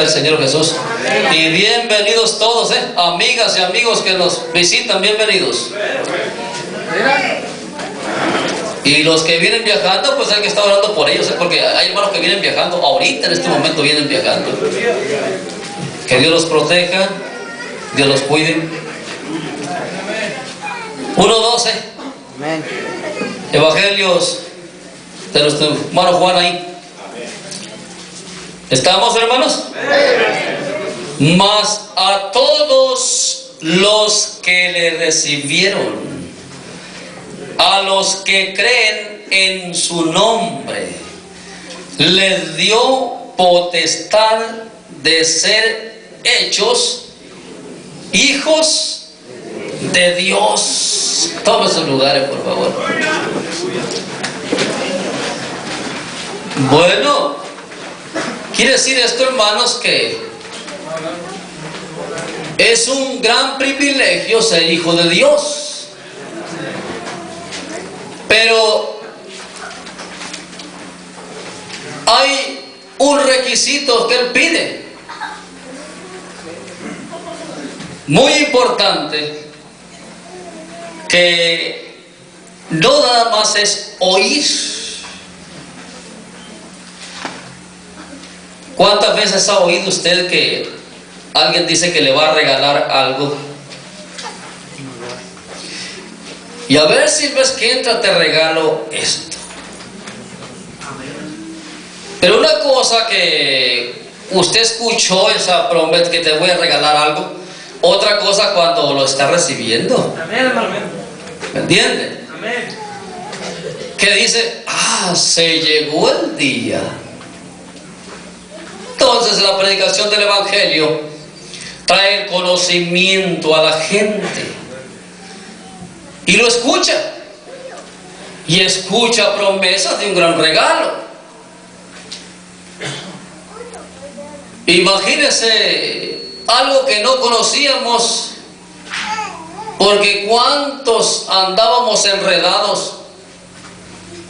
El Señor Jesús. Y bienvenidos todos, amigas y amigos que nos visitan, bienvenidos. Y los que vienen viajando, pues hay que estar orando por ellos, porque hay hermanos que vienen viajando, ahorita en este momento vienen viajando. Que Dios los proteja, Dios los cuide. 1:12. Evangelios de nuestro hermano Juan ahí. ¿Estamos, hermanos? Mas a todos los que le recibieron, a los que creen en su nombre, les dio potestad de ser hechos hijos de Dios. Tomen sus lugares, por favor. Bueno, quiere decir esto, hermanos, que es un gran privilegio ser hijo de Dios. Pero hay un requisito que Él pide, muy importante, que no nada más es oír. ¿Cuántas veces ha oído usted que alguien dice que le va a regalar algo? Y a ver si ves que entra, te regalo esto. Pero una cosa que usted escuchó, esa promesa que te voy a regalar algo, otra cosa cuando lo está recibiendo. ¿Me entiende? Que dice, se llegó el día. Entonces la predicación del Evangelio trae el conocimiento a la gente. Y lo escucha. Y escucha promesas de un gran regalo. Imagínese algo que no conocíamos. Porque cuántos andábamos enredados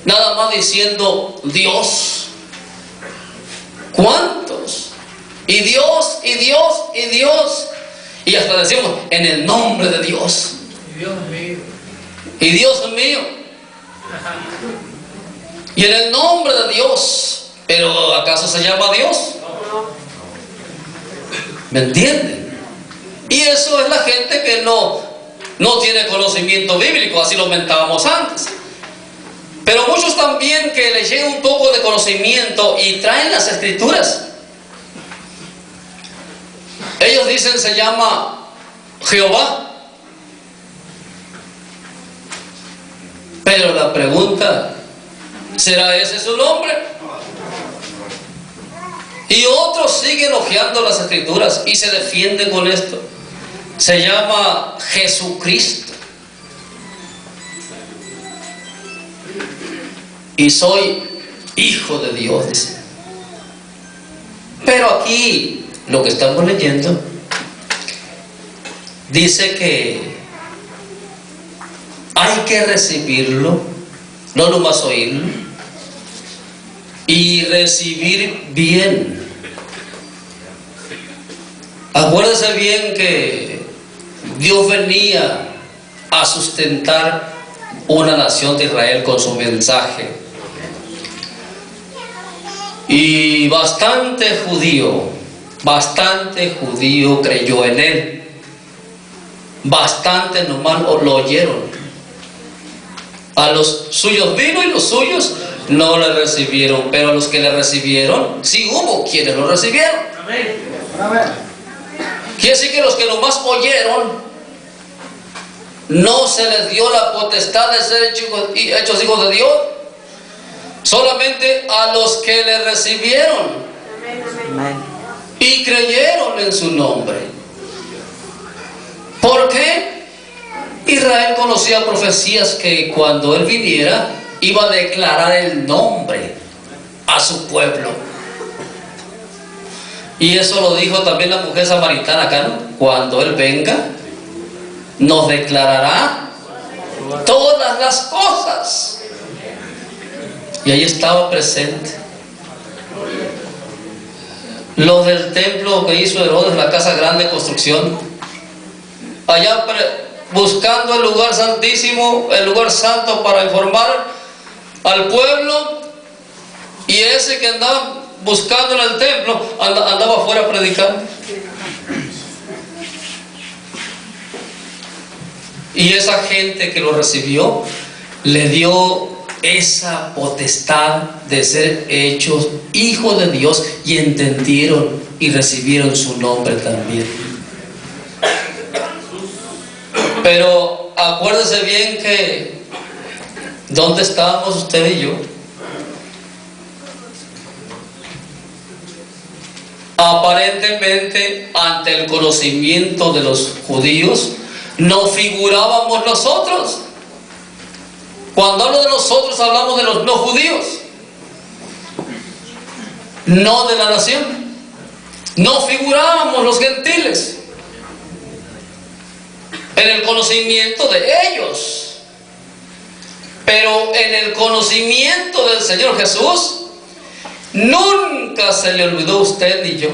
nada más diciendo Dios. ¿Cuántos? Y Dios, y Dios, y Dios. Y hasta decimos en el nombre de Dios. Dios mío. Y Dios mío. Y en el nombre de Dios. Pero ¿acaso se llama Dios? ¿Me entienden? Y eso es la gente que no tiene conocimiento bíblico, así lo comentábamos antes. Pero muchos también que les llega un poco de conocimiento y traen las escrituras. Ellos dicen se llama Jehová. Pero la pregunta, ¿será ese su nombre? Y otros siguen hojeando las escrituras y se defienden con esto. Se llama Jesucristo. Y soy hijo de Dios, dice. Pero aquí, lo que estamos leyendo, dice que hay que recibirlo, no nomás oírlo, y recibir bien. Acuérdese bien que Dios venía a sustentar una nación de Israel con su mensaje. Y bastante judío creyó en él. Bastante nomás lo oyeron. A los suyos vino y los suyos no le recibieron. Pero a los que le recibieron, sí hubo quienes lo recibieron. Amén. Quiere decir que los que nomás oyeron, no se les dio la potestad de ser hechos hijos de Dios. Solamente a los que le recibieron. Amén. Y creyeron en su nombre. ¿Por qué? Israel conocía profecías que cuando Él viniera iba a declarar el nombre a su pueblo. Y eso lo dijo también la mujer samaritana acá, ¿no? Cuando Él venga, nos declarará todas las cosas. Y ahí estaba presente. lo del templo que hizo Herodes, la casa grande de construcción, allá buscando el lugar santísimo, el lugar santo para informar al pueblo, y ese que andaba buscando en el templo andaba afuera predicando. Y esa gente que lo recibió le dio esa potestad de ser hechos hijos de Dios, y entendieron y recibieron su nombre también. Pero acuérdese bien que ¿dónde estábamos usted y yo? Aparentemente, ante el conocimiento de los judíos, no figurábamos nosotros. Cuando hablo de nosotros, hablamos de los no judíos, no de la nación. No figurábamos los gentiles en el conocimiento de ellos. Pero en el conocimiento del Señor Jesús, nunca se le olvidó a usted ni yo.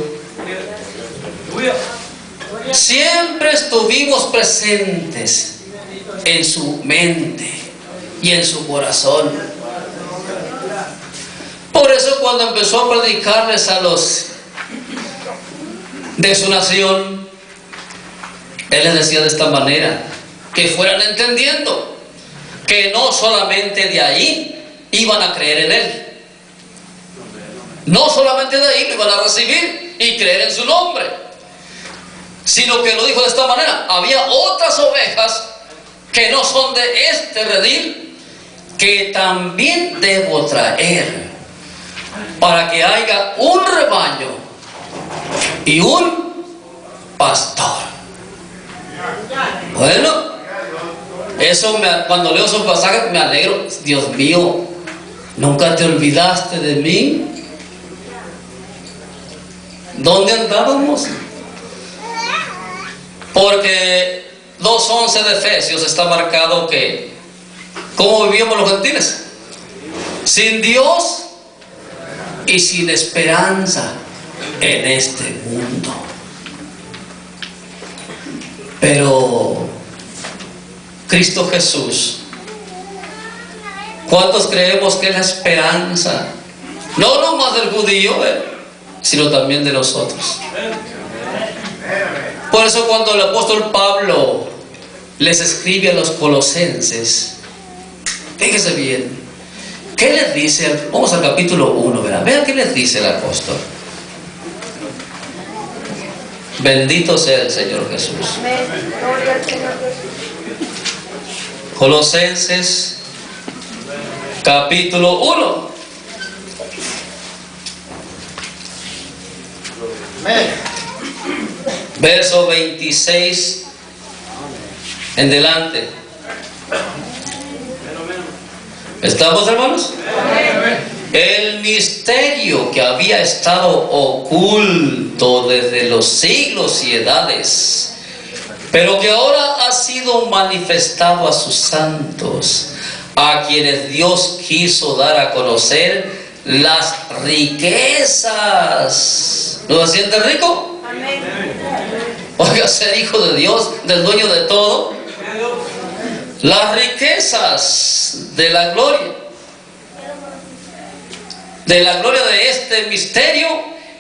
Siempre estuvimos presentes en su mente y en su corazón. Por eso cuando empezó a predicarles a los de su nación, Él les decía de esta manera, que fueran entendiendo que no solamente de ahí iban a creer en Él, no solamente de ahí lo iban a recibir y creer en su nombre, sino que lo dijo de esta manera: había otras ovejas que no son de este redil, que también debo traer, para que haya un rebaño y un pastor. Bueno, eso cuando leo esos pasajes me alegro. Dios mío, ¿nunca te olvidaste de mí? ¿Dónde andábamos? Porque 2:11 de Efesios está marcado que ¿cómo vivíamos los gentiles? Sin Dios y sin esperanza en este mundo. Pero Cristo Jesús, ¿cuántos creemos que es la esperanza? No nomás del judío, sino también de nosotros. Por eso cuando el apóstol Pablo les escribe a los colosenses, fíjese bien, ¿qué les dice? Vamos al capítulo 1, vean qué les dice el apóstol. Bendito sea el Señor Jesús. Colosenses capítulo 1. Verso 26 en delante. ¿Estamos, hermanos? El misterio que había estado oculto desde los siglos y edades, pero que ahora ha sido manifestado a sus santos, a quienes Dios quiso dar a conocer las riquezas. ¿No se siente rico? Oiga, ser hijo de Dios, del dueño de todo. Las riquezas de la gloria de este misterio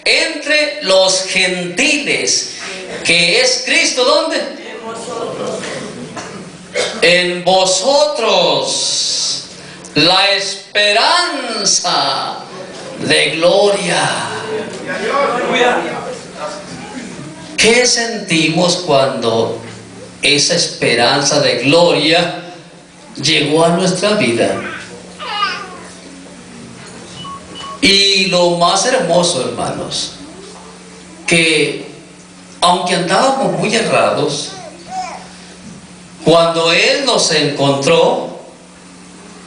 entre los gentiles, que es Cristo, ¿dónde? En vosotros, la esperanza de gloria. ¿Qué sentimos cuando esa esperanza de gloria llegó a nuestra vida? Y lo más hermoso, hermanos, que aunque andábamos muy errados, cuando Él nos encontró,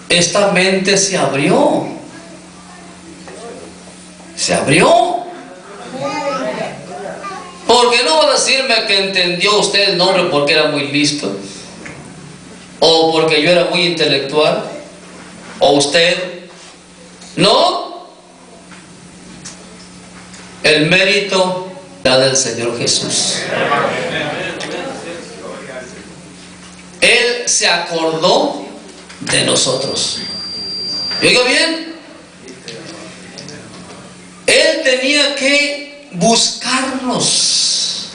esta mente se abrió. Se abrió. ¿Por qué no va a decirme que entendió usted el nombre porque era muy listo? ¿O porque yo era muy intelectual? ¿O usted? ¿No? El mérito da del Señor Jesús. Él se acordó de nosotros. ¿Y oiga bien? Él tenía que buscarnos,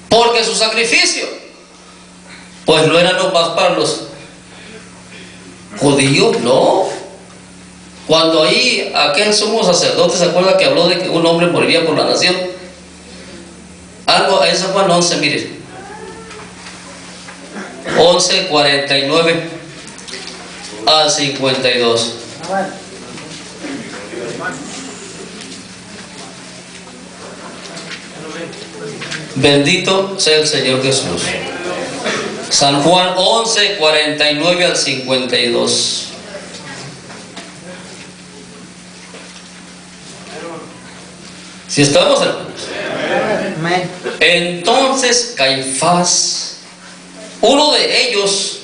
porque su sacrificio pues no era nomás para los judíos, no. Cuando ahí aquel sumo sacerdote, ¿se acuerda que habló de que un hombre moriría por la nación? Algo, eso Juan 11, mire, 11:49 al 52. Bendito sea el Señor Jesús. San Juan 11:49 al 52. Si estamos, hermanos. Entonces Caifás, uno de ellos,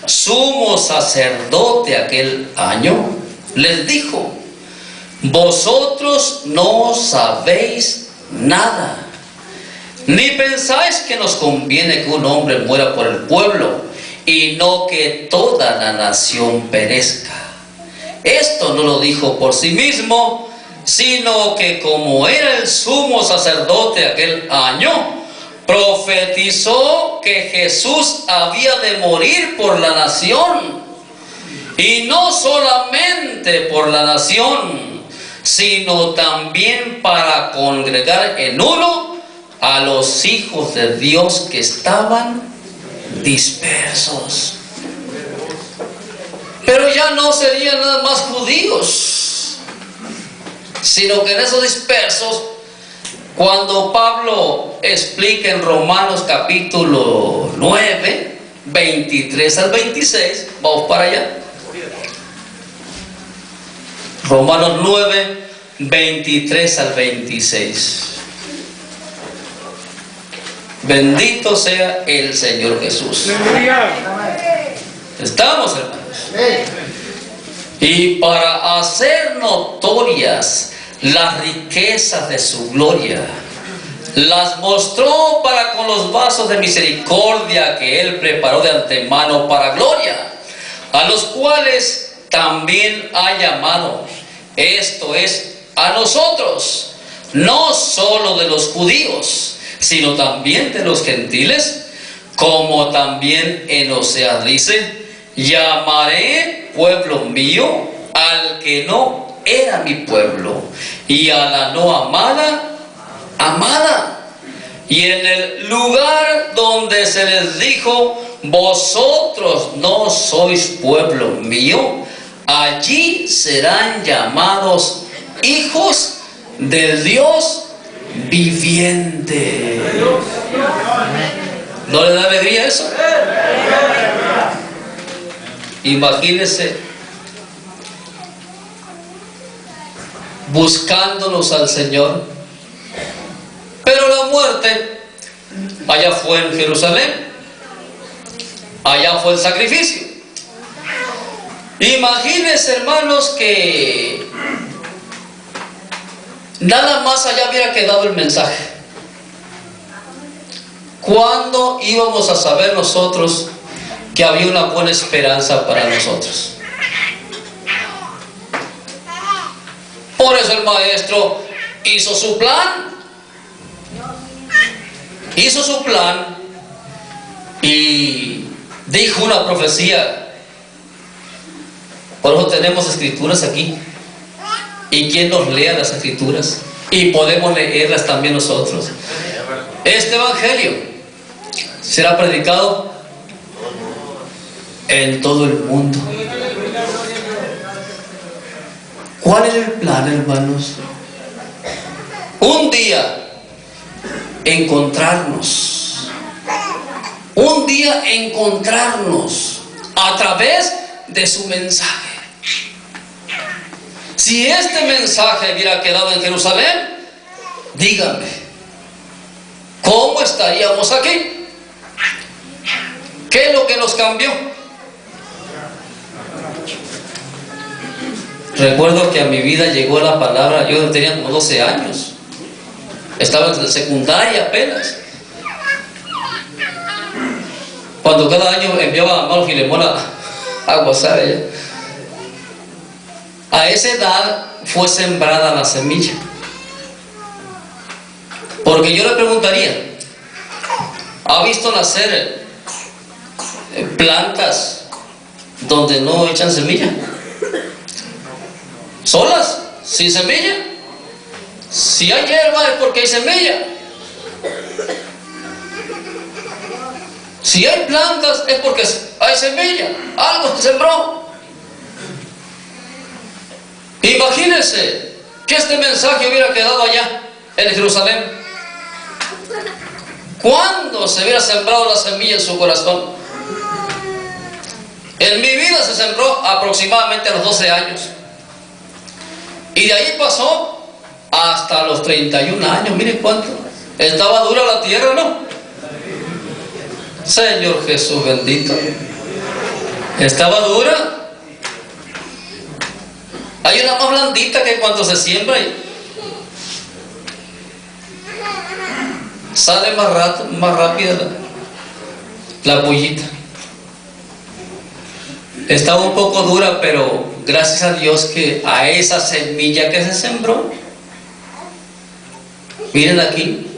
sumo sacerdote aquel año, les dijo: vosotros no sabéis nada, ni pensáis que nos conviene que un hombre muera por el pueblo y no que toda la nación perezca. Esto no lo dijo por sí mismo, sino que como era el sumo sacerdote aquel año, profetizó que Jesús había de morir por la nación, y no solamente por la nación, sino también para congregar en uno a los hijos de Dios que estaban dispersos. Pero ya no serían nada más judíos, sino que en esos dispersos, cuando Pablo explica en Romanos capítulo 9, 23 al 26, vamos para allá. Romanos 9, 23 al 26. Bendito sea el Señor Jesús. ¿Estamos, hermanos? Y para hacer notorias las riquezas de su gloria, las mostró para con los vasos de misericordia que Él preparó de antemano para gloria, a los cuales también ha llamado, esto es, a nosotros, no solo de los judíos, sino también de los gentiles, como también en Oseas dice: llamaré pueblo mío al que no era mi pueblo, y a la no amada, amada. Y en el lugar donde se les dijo: vosotros no sois pueblo mío, allí serán llamados hijos del Dios viviente. ¿No le da alegría eso? Imagínense buscándonos al Señor, pero la muerte allá fue en Jerusalén, allá fue el sacrificio. Imagínense, hermanos, que nada más allá hubiera quedado el mensaje. ¿Cuándo íbamos a saber nosotros que había una buena esperanza para nosotros? Por eso el maestro hizo su plan. Hizo su plan y dijo una profecía. Por eso tenemos escrituras aquí. Y quien nos lea las escrituras, y podemos leerlas también nosotros. Este evangelio será predicado en todo el mundo. ¿Cuál es el plan, hermanos? Un día encontrarnos. Un día encontrarnos a través de su mensaje. Si este mensaje hubiera quedado en Jerusalén, díganme, ¿cómo estaríamos aquí? ¿Qué es lo que nos cambió? Recuerdo que a mi vida llegó la palabra, yo tenía como 12 años. Estaba en secundaria apenas. Cuando cada año enviaba a Mano Filemón a Guasave, a esa edad fue sembrada la semilla. Porque yo le preguntaría, ¿ha visto nacer plantas donde no echan semilla? ¿Solas? ¿Sin semilla? Si hay hierba es porque hay semilla. Si hay plantas es porque hay semilla. Algo se sembró. Imagínense que este mensaje hubiera quedado allá en Jerusalén. ¿Cuándo se hubiera sembrado la semilla en su corazón? En mi vida se sembró aproximadamente a los 12 años. Y de ahí pasó hasta los 31 años. Miren cuánto. Estaba dura la tierra, ¿no? Señor Jesús bendito. Estaba dura. Hay una más blandita que cuando se siembra y sale más rápida la pollita. Estaba un poco dura, pero gracias a Dios que a esa semilla que se sembró, miren aquí,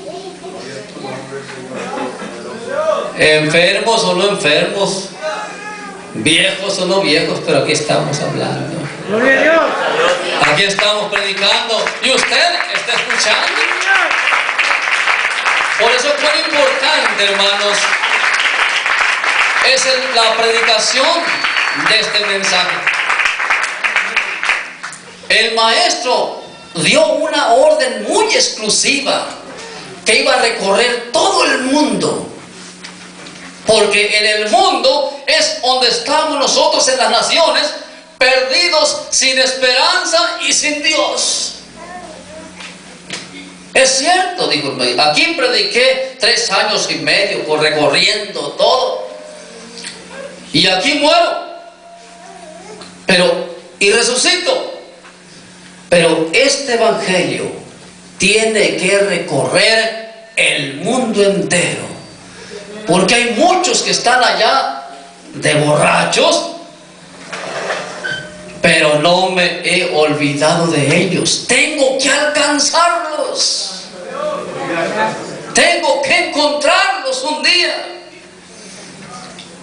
enfermos o no enfermos, viejos o no viejos, pero aquí estamos hablando. Gloria a Dios. Aquí estamos predicando y usted está escuchando. Por eso es muy importante, hermanos, es la predicación de este mensaje. El maestro dio una orden muy exclusiva que iba a recorrer todo el mundo, porque en el mundo es donde estamos nosotros en las naciones, perdidos, sin esperanza y sin Dios. Es cierto, dijo el maestro. Aquí prediqué 3 años y medio recorriendo todo, y aquí muero, y resucito. Pero este evangelio tiene que recorrer el mundo entero, porque hay muchos que están allá de borrachos, pero no me he olvidado de ellos. Tengo que alcanzarlos, tengo que encontrarlos un día.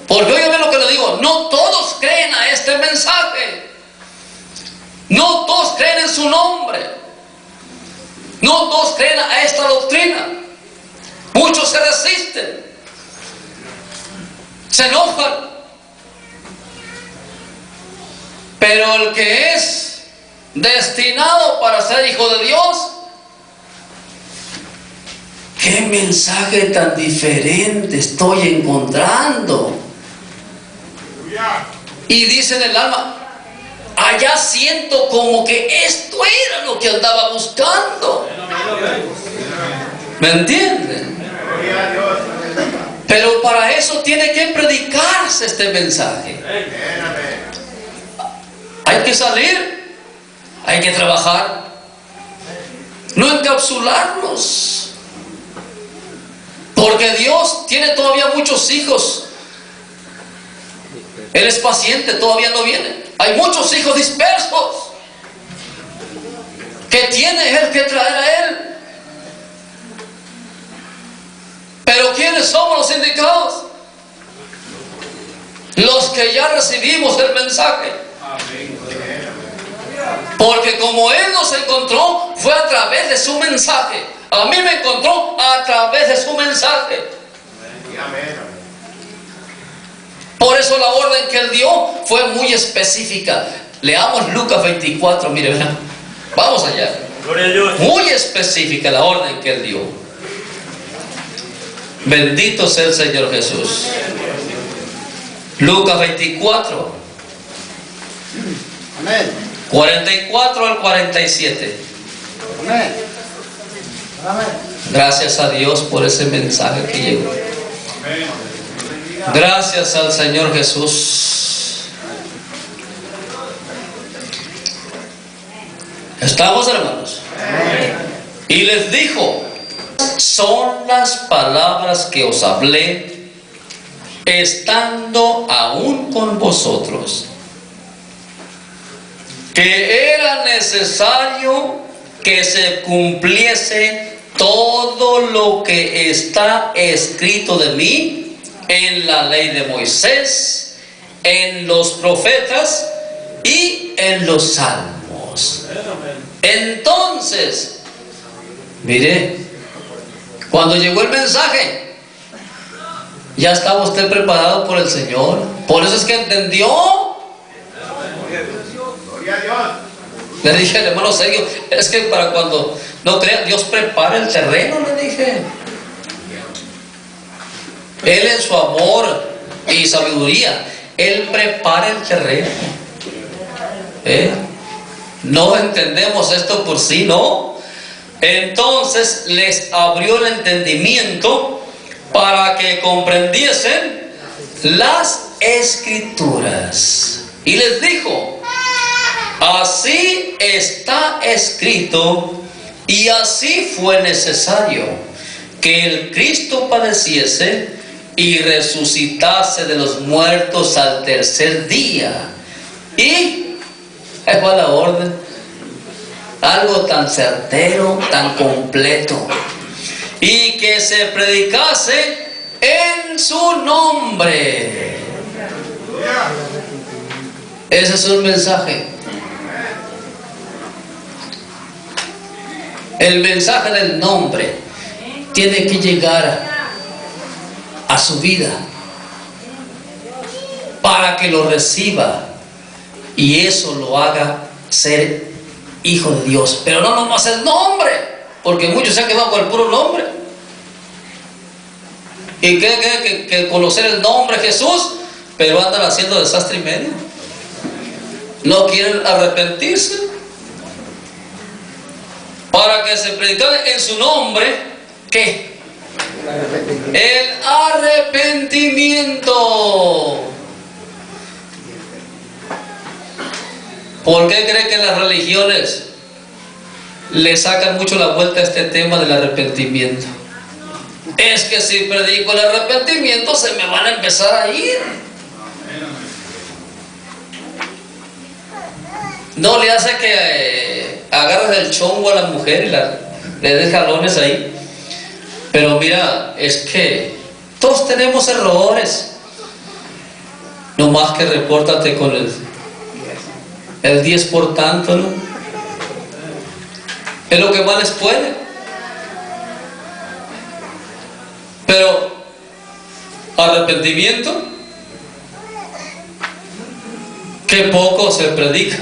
Porque oigan lo que le digo, no todos creen a este mensaje, no todos creen en su nombre, no todos creen a esta doctrina. Muchos se resisten, se enojan. Pero el que es destinado para ser hijo de Dios, qué mensaje tan diferente estoy encontrando. Y dice en el alma, allá siento como que esto era lo que andaba buscando. ¿Me entienden? Pero para eso tiene que predicarse este mensaje. Hay que salir, hay que trabajar, no encapsularnos, porque Dios tiene todavía muchos hijos. Él es paciente, todavía no viene. Hay muchos hijos dispersos que tiene Él que traer a Él. Pero ¿quiénes somos los indicados? Los que ya recibimos el mensaje. Porque como Él nos encontró, fue a través de su mensaje. A mí me encontró a través de su mensaje. Por eso la orden que Él dio fue muy específica. Leamos Lucas 24, mire, ¿verdad? Vamos allá. Muy específica la orden que Él dio. Bendito sea el Señor Jesús. Lucas 24. Amén. 44 al 47. Amén. Amén. Gracias a Dios por ese mensaje que llegó. Gracias al Señor Jesús. ¿Estamos, hermanos? Y les dijo, son las palabras que os hablé, estando aún con vosotros, que era necesario que se cumpliese todo lo que está escrito de mí en la ley de Moisés, en los profetas y en los salmos. Entonces, mire, cuando llegó el mensaje, ya estaba usted preparado por el Señor. Por eso es que entendió. Gloria a Dios. Le dije al hermano Sergio, es que para cuando no crea, Dios prepara el terreno, le dije. Él en su amor y sabiduría, Él prepara el terreno. No entendemos esto por sí, ¿no? Entonces les abrió el entendimiento para que comprendiesen las Escrituras. Y les dijo: así está escrito, y así fue necesario que el Cristo padeciese y resucitase de los muertos al tercer día. Y ahí va la orden. Algo tan certero, tan completo. Y que se predicase en su nombre. Ese es un mensaje. El mensaje del nombre tiene que llegar a su vida para que lo reciba y eso lo haga ser hijo de Dios. Pero no nomás el nombre, porque muchos se han quedado con el puro nombre y creen que conocer el nombre de Jesús, pero andan haciendo desastre y medio. No quieren arrepentirse. Para que se predicara en su nombre, ¿qué? El arrepentimiento. ¿Por qué cree que las religiones le sacan mucho la vuelta a este tema del arrepentimiento? Es que si predico el arrepentimiento se me van a empezar a ir. No le hace que agarres el chongo a la mujer y le des jalones ahí. Pero mira, es que todos tenemos errores. No más que repórtate con el 10 por tanto, ¿no? Es lo que más les puede. Pero arrepentimiento, que poco se predica.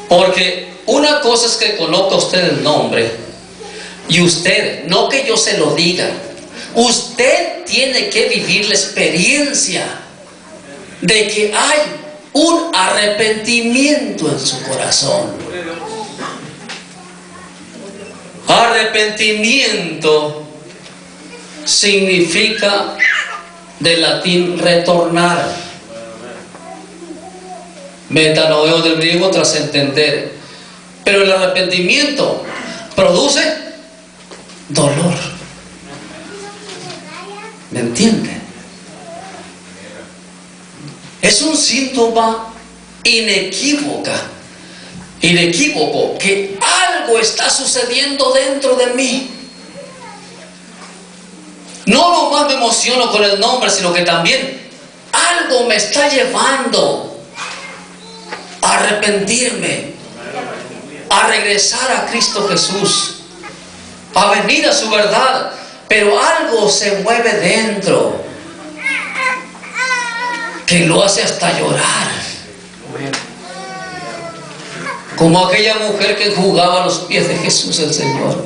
Porque una cosa es que conozca usted el nombre, y usted, no que yo se lo diga, usted tiene que vivir la experiencia de que hay un arrepentimiento en su corazón. Arrepentimiento significa del latín retornar. Metanoeo del griego, tras entender. Pero el arrepentimiento produce dolor. ¿Me entiende? Es un síntoma inequívoco que algo está sucediendo dentro de mí. No nomás me emociono con el nombre, sino que también algo me está llevando a arrepentirme, a regresar a Cristo Jesús, a venir a su verdad. Pero algo se mueve dentro que lo hace hasta llorar, como aquella mujer que jugaba a los pies de Jesús el Señor.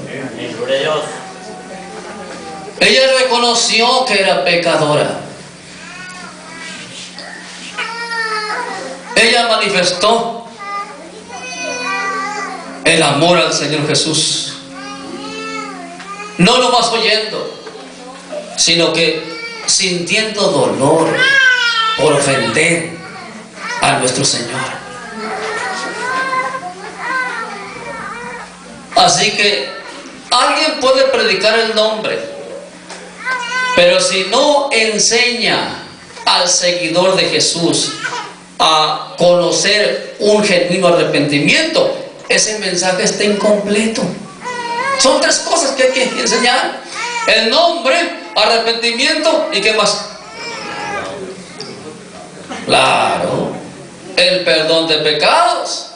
Ella reconoció que era pecadora. Ella manifestó el amor al Señor Jesús, no nomás oyendo, sino que sintiendo dolor por ofender a nuestro Señor. Así que alguien puede predicar el nombre, pero si no enseña al seguidor de Jesús a conocer un genuino arrepentimiento, ese mensaje está incompleto. Son tres cosas que hay que enseñar: el nombre, arrepentimiento y ¿qué más? Claro, el perdón de pecados.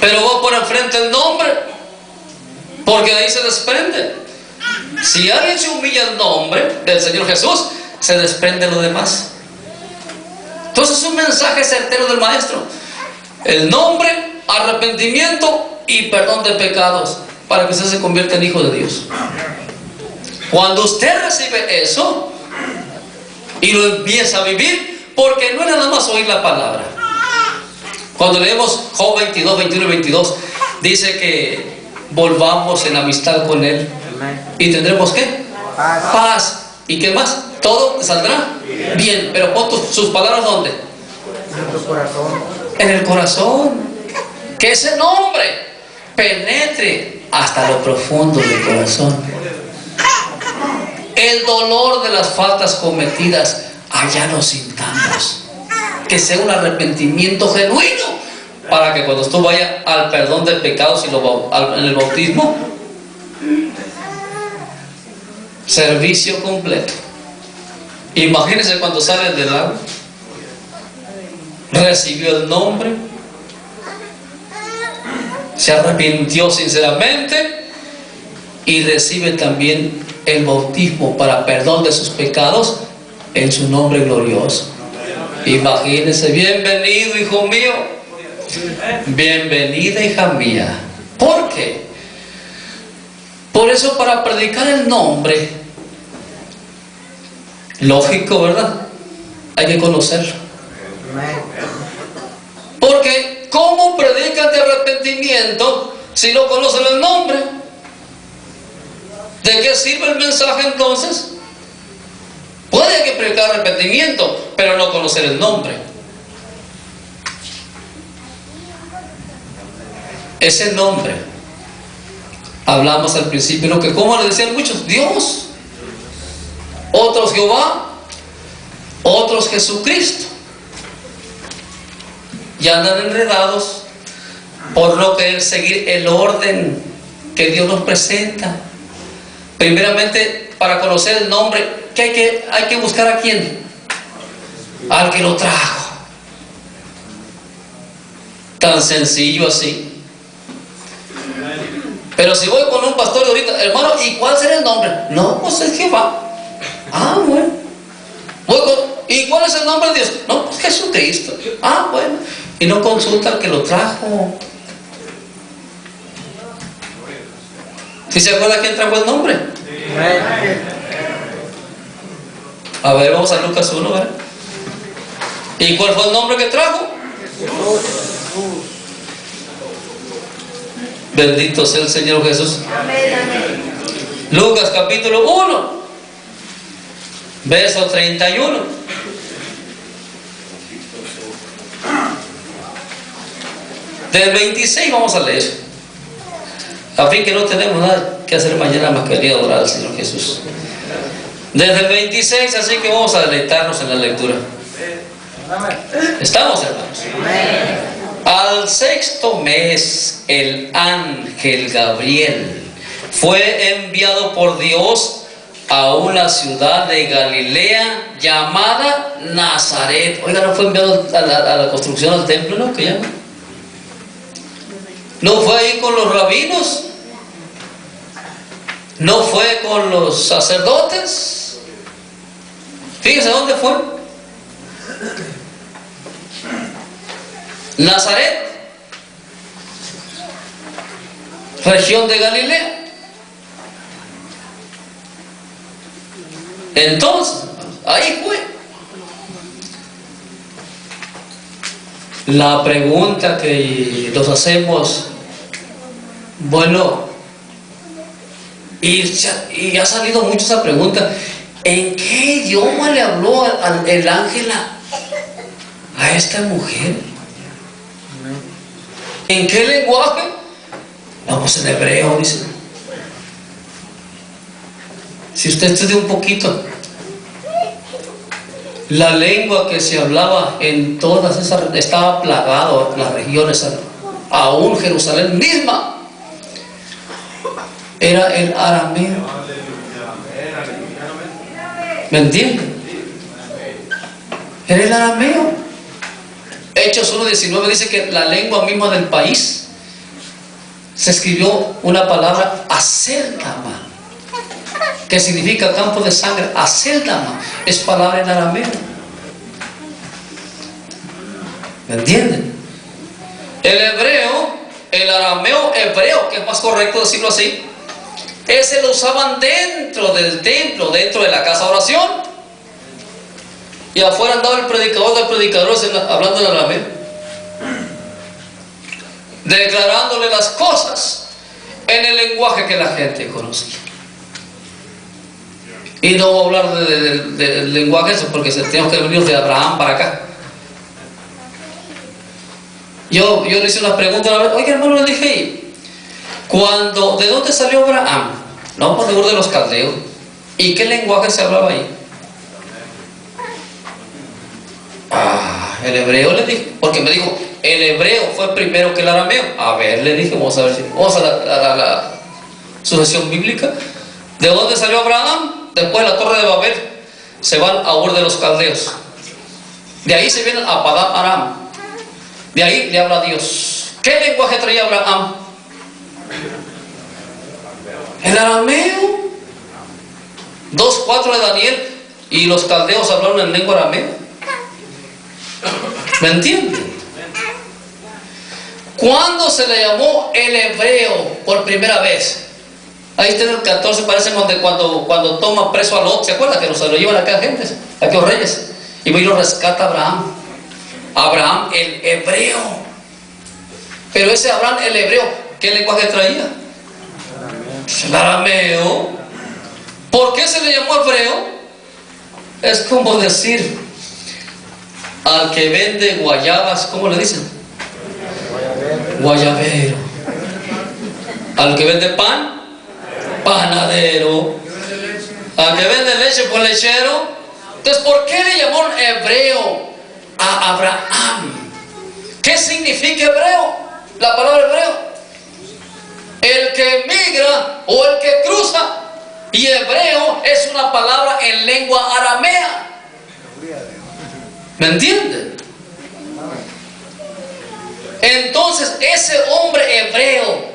Pero voy por enfrente el nombre, porque de ahí se desprende. Si alguien se humilla el nombre del Señor Jesús, se desprende lo demás. Entonces es un mensaje certero del Maestro: el nombre, arrepentimiento y perdón de pecados, para que usted se convierta en hijo de Dios. Cuando usted recibe eso y lo empieza a vivir, porque no es nada más oír la palabra. Cuando leemos Job 22, 21 y 22, dice que volvamos en amistad con Él y tendremos ¿qué? Paz. ¿Y qué más? Todo te saldrá bien. Pero pon sus palabras ¿dónde? En tu corazón. En el corazón. Que ese nombre penetre hasta lo profundo del corazón. El dolor de las faltas cometidas, allá lo sintamos. Que sea un arrepentimiento genuino, para que cuando tú vayas al perdón de pecados y en el bautismo, servicio completo. Imagínense cuando sale del agua, recibió el nombre, se arrepintió sinceramente y recibe también el bautismo para perdón de sus pecados en su nombre glorioso. Imagínense: bienvenido, hijo mío, bienvenida, hija mía. ¿Por qué? Por eso, para predicar el nombre, lógico, ¿verdad?, hay que conocerlo. Porque ¿cómo predican de arrepentimiento si no conocen el nombre? ¿De qué sirve el mensaje entonces? Puede que predicar arrepentimiento, pero no conocer el nombre. Ese nombre, hablamos al principio, lo que como le decían muchos, Dios, otros Jehová, otros Jesucristo, y andan enredados por no querer seguir el orden que Dios nos presenta. Primeramente, para conocer el nombre, ¿qué hay que buscar? ¿A quién? Al que lo trajo. Tan sencillo así. Pero si voy con un pastor de ahorita, hermano, ¿y cuál será el nombre? No, pues es Jehová. Ah, bueno. ¿Y cuál es el nombre de Dios? No, pues Jesucristo. Ah, bueno. Y no consulta al que lo trajo. ¿Sí se acuerda quién trajo el nombre? A ver, vamos a Lucas 1, ¿verdad? ¿Y cuál fue el nombre que trajo? Bendito sea el Señor Jesús. Lucas capítulo 1, verso 31. Del 26 vamos a leer, a fin que no tenemos nada que hacer mañana más que venir a adorar al Señor Jesús. Desde el 26, así que vamos a deleitarnos en la lectura. ¿Estamos, hermanos? Al sexto mes, el ángel Gabriel fue enviado por Dios a una ciudad de Galilea llamada Nazaret. Oiga, ¿no fue enviado a la construcción del templo, no? ¿Qué llama? ¿No fue ahí con los rabinos? ¿No fue con los sacerdotes? Fíjense dónde fue. Nazaret, región de Galilea. Entonces, ahí fue. La pregunta que nos hacemos, bueno, y ha salido mucho esa pregunta: ¿en qué idioma le habló el ángel a esta mujer? ¿En qué lenguaje? Vamos en hebreo, dice. Si usted estudia un poquito, la lengua que se hablaba en todas esas, estaba plagado las regiones, aún Jerusalén misma, era el arameo. ¿Me entienden? Era el arameo. Hechos 1:19 dice que la lengua misma del país se escribió una palabra Aceldama, que significa campo de sangre. Aceldama es palabra en arameo. ¿Me entienden? El hebreo, el arameo hebreo, que es más correcto decirlo así, ese lo usaban dentro del templo, dentro de la casa de oración. Y afuera andaba el predicador de predicadores hablando en arameo, declarándole las cosas en el lenguaje que la gente conocía. Y no voy a hablar del lenguaje eso, porque tenemos que venir de Abraham para acá. Yo le hice una pregunta una vez. Oye, hermano, le dije, ¿de dónde salió Abraham? No, pues de los caldeos. ¿Y qué lenguaje se hablaba ahí? El hebreo, le dije, porque me dijo, el hebreo fue primero que el arameo. A ver, le dije, vamos a ver si vamos a la sucesión bíblica. ¿De dónde salió Abraham? Después de la torre de Babel se van a Ur de los caldeos. De ahí se vienen a Padán Aram. De ahí le habla a Dios. ¿Qué lenguaje traía Abraham? El arameo. 2:4 de Daniel. Y los caldeos hablaron en lengua aramea. ¿Me entienden? ¿Cuándo se le llamó el hebreo por primera vez? Ahí está en el 14, parece cuando toma preso a Lot. ¿Se acuerdan que se lo llevan acá gente, a aquellos reyes? Y lo rescata Abraham. Abraham, el hebreo. Pero ese Abraham, el hebreo, ¿qué lenguaje traía? El arameo. ¿Por qué se le llamó hebreo? Es como decir al que vende guayabas, ¿cómo le dicen? Guayabero. Al que vende pan, panadero. Al que vende leche, pues lechero. Entonces, ¿por qué le llamó hebreo a Abraham? ¿Qué significa hebreo? La palabra hebreo. El que migra o el que cruza. Y hebreo es una palabra en lengua aramea. ¿Me entienden? Entonces ese hombre hebreo,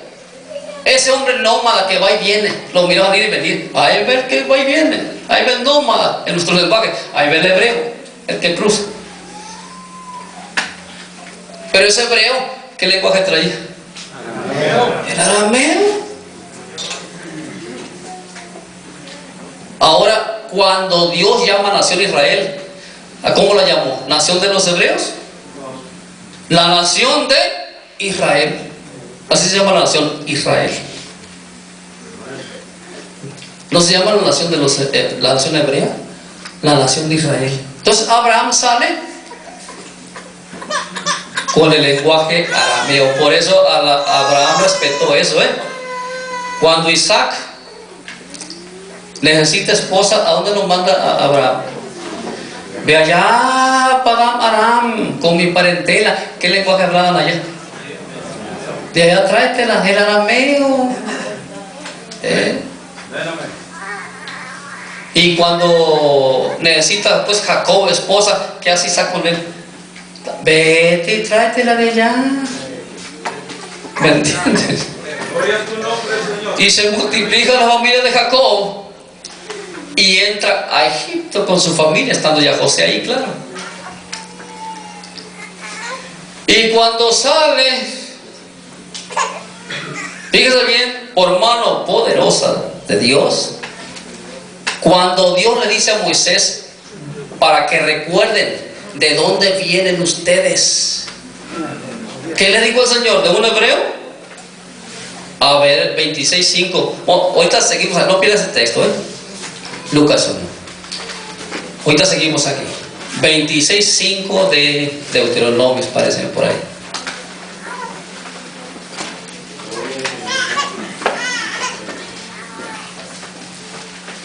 ese hombre nómada que va y viene, lo miraban ir y venir. Ahí ve el que va y viene. Ahí ve el nómada en nuestro lenguaje. Ahí ve el hebreo, el que cruza. Pero ese hebreo, ¿qué lenguaje traía? El arameo. Ahora, cuando Dios llama a nación Israel, ¿cómo la llamó? ¿Nación de los hebreos? La nación de Israel. Así se llama la nación Israel. No se llama la nación de la nación hebrea, la nación de Israel. Entonces Abraham sale con el lenguaje arameo. Por eso Abraham respetó eso, Cuando Isaac necesita esposa, ¿a dónde nos manda a Abraham? Ve allá, Padán Aram, con mi parentela. ¿Qué lenguaje hablaban allá? De allá tráetela, el arameo. Y cuando necesita pues Jacob esposa, ¿qué hace Isaac con él? Vete y tráetela de allá. ¿Me entiendes? Y se multiplica la familia de Jacob. Y entra a Egipto con su familia, estando ya José ahí, claro. Y cuando sale, fíjese bien, por mano poderosa de Dios, cuando Dios le dice a Moisés, para que recuerden de dónde vienen ustedes, ¿qué le dijo el Señor? ¿De un hebreo? A ver, 26:5. Ahorita seguimos, no pierdas el texto, Lucas 1. Ahorita seguimos aquí. 26:5 de Deuteronomios, parece por ahí.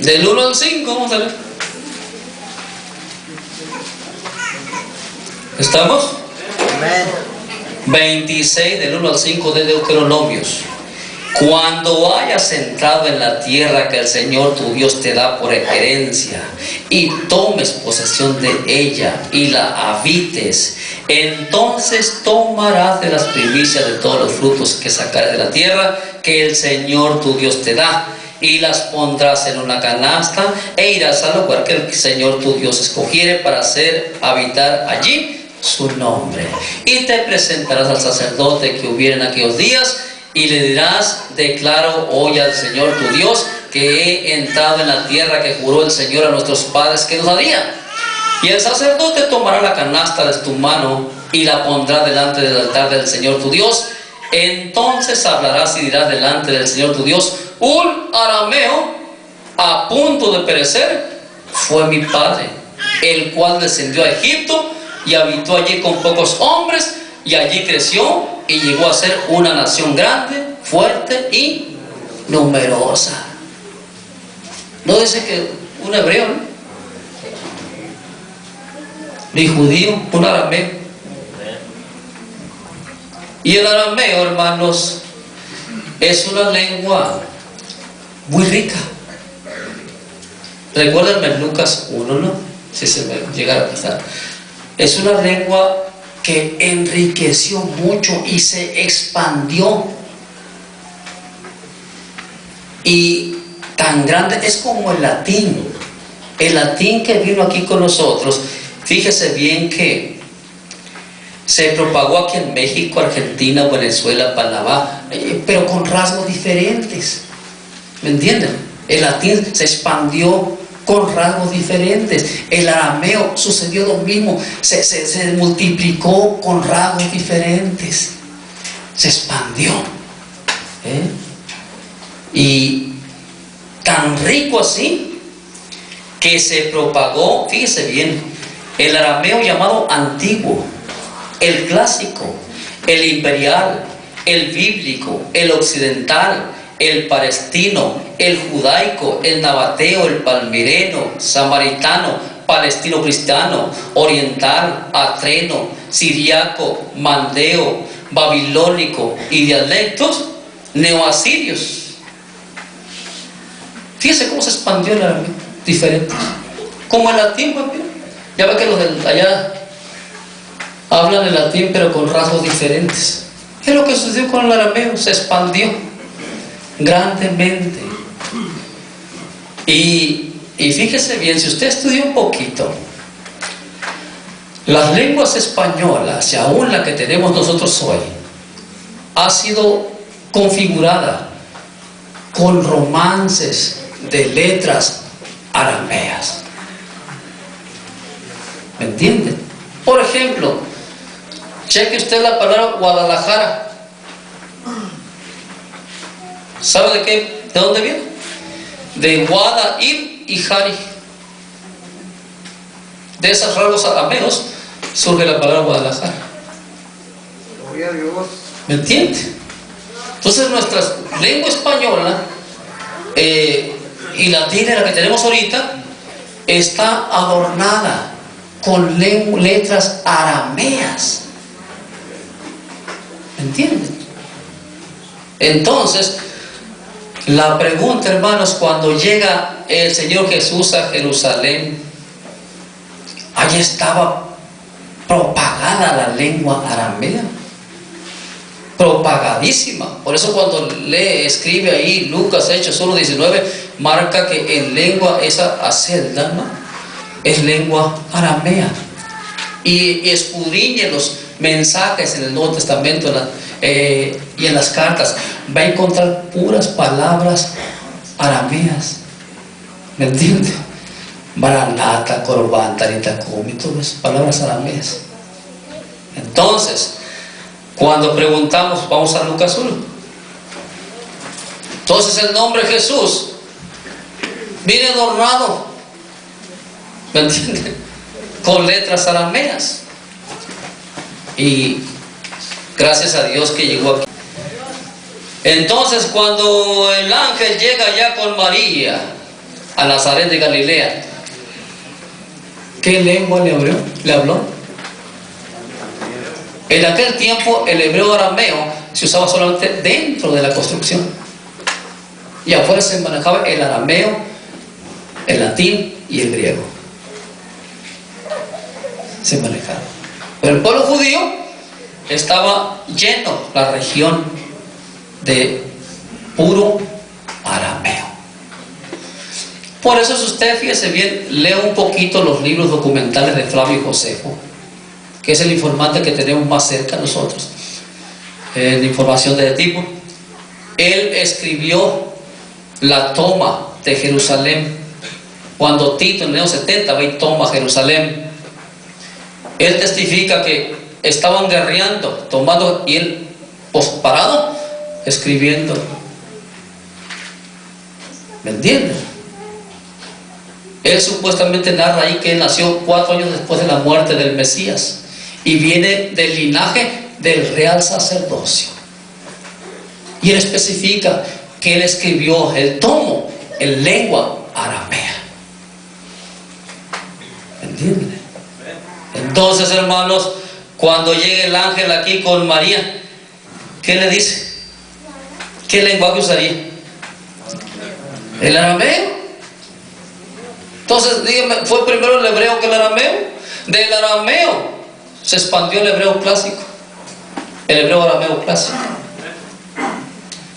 Del 1 al 5, vamos a ver. ¿Estamos? Amén. 26 del 1 al 5 de Deuteronomios. Cuando hayas entrado en la tierra que el Señor tu Dios te da por herencia y tomes posesión de ella y la habites, entonces tomarás de las primicias de todos los frutos que sacares de la tierra que el Señor tu Dios te da y las pondrás en una canasta e irás al lugar que el Señor tu Dios escogiere para hacer habitar allí su nombre. Y te presentarás al sacerdote que hubiera en aquellos días y le dirás: declaro hoy al Señor tu Dios que he entrado en la tierra que juró el Señor a nuestros padres que nos daría. Y el sacerdote tomará la canasta de tu mano y la pondrá delante del altar del Señor tu Dios. Entonces hablarás y dirás delante del Señor tu Dios: un arameo a punto de perecer fue mi padre, el cual descendió a Egipto y habitó allí con pocos hombres, y allí creció y llegó a ser una nación grande, fuerte y numerosa. No dice que un hebreo, ¿no? Ni judío, un arameo. Y el arameo, hermanos, es una lengua muy rica. Recuérdenme Lucas 1, ¿no? Si se me llegara a pasar. Es una lengua que enriqueció mucho y se expandió. Y tan grande es como el latín. El latín que vino aquí con nosotros, fíjese bien que se propagó aquí en México, Argentina, Venezuela, Panamá, pero con rasgos diferentes. ¿Me entienden? El latín se expandió con rasgos diferentes. El arameo sucedió lo mismo, se multiplicó con rasgos diferentes, se expandió, y tan rico así que se propagó. Fíjese bien, el arameo llamado antiguo, el clásico, el imperial, el bíblico, el occidental, el palestino, el judaico, el nabateo, el palmireno, samaritano, palestino cristiano, oriental, atreno, siriaco, mandeo, babilónico y dialectos neoasirios. Fíjese cómo se expandió el arameo, diferente. Como el latín, ya ve que los de allá hablan el latín pero con rasgos diferentes. Es lo que sucedió con el arameo, se expandió grandemente. Y fíjese bien, si usted estudia un poquito las lenguas españolas y aún la que tenemos nosotros hoy, ha sido configurada con romances de letras arameas. ¿Me entienden? Por ejemplo, cheque usted la palabra Guadalajara. ¿Sabe de dónde viene? De Guadair y Jari. De esos rasgos arameos surge la palabra Guadalajara. Gloria a Dios. ¿Me entiende? Entonces nuestra lengua española y latina, la que tenemos ahorita, está adornada con letras arameas. ¿Me entienden? Entonces, la pregunta, hermanos, cuando llega el Señor Jesús a Jerusalén, allí estaba propagada la lengua aramea, propagadísima. Por eso cuando escribe ahí Lucas Hechos 1:19, marca que en lengua esa aceldama es lengua aramea. Y escudriñe los mensajes en el Nuevo Testamento y en las cartas, va a encontrar puras palabras arameas. ¿Me entiende? Maranata, Corbán, Talita Cumi, todas esas palabras arameas. Entonces, cuando preguntamos, vamos a Lucas 1. Entonces el nombre Jesús viene adornado, ¿me entiende?, con letras arameas. Y gracias a Dios que llegó aquí. Entonces cuando el ángel llega ya con María a Nazaret de Galilea. ¿Qué lengua le habló? En aquel tiempo el hebreo arameo se usaba solamente dentro de la construcción, y afuera se manejaba el arameo, el latín y el griego. Se manejaba. Pero el pueblo judío estaba lleno, la región, de puro arameo. Por eso, si usted fíjese bien, lea un poquito los libros documentales de Flavio Josefo, que es el informante que tenemos más cerca a nosotros en información de tipo. Él escribió la toma de Jerusalén cuando Tito en el año 70 va y toma Jerusalén. Él testifica que estaban guerreando, tomando, y él parado escribiendo. ¿Me entienden? Él supuestamente narra ahí que él nació 4 años después de la muerte del Mesías y viene del linaje del real sacerdocio. Y él especifica que él escribió el tomo en lengua aramea. ¿Me entienden? Entonces, hermanos, cuando llegue el ángel aquí con María, ¿qué le dice? ¿Qué lenguaje usaría? El arameo. Entonces, dígame, ¿fue primero el hebreo que el arameo? Del arameo se expandió el hebreo clásico, el hebreo arameo clásico.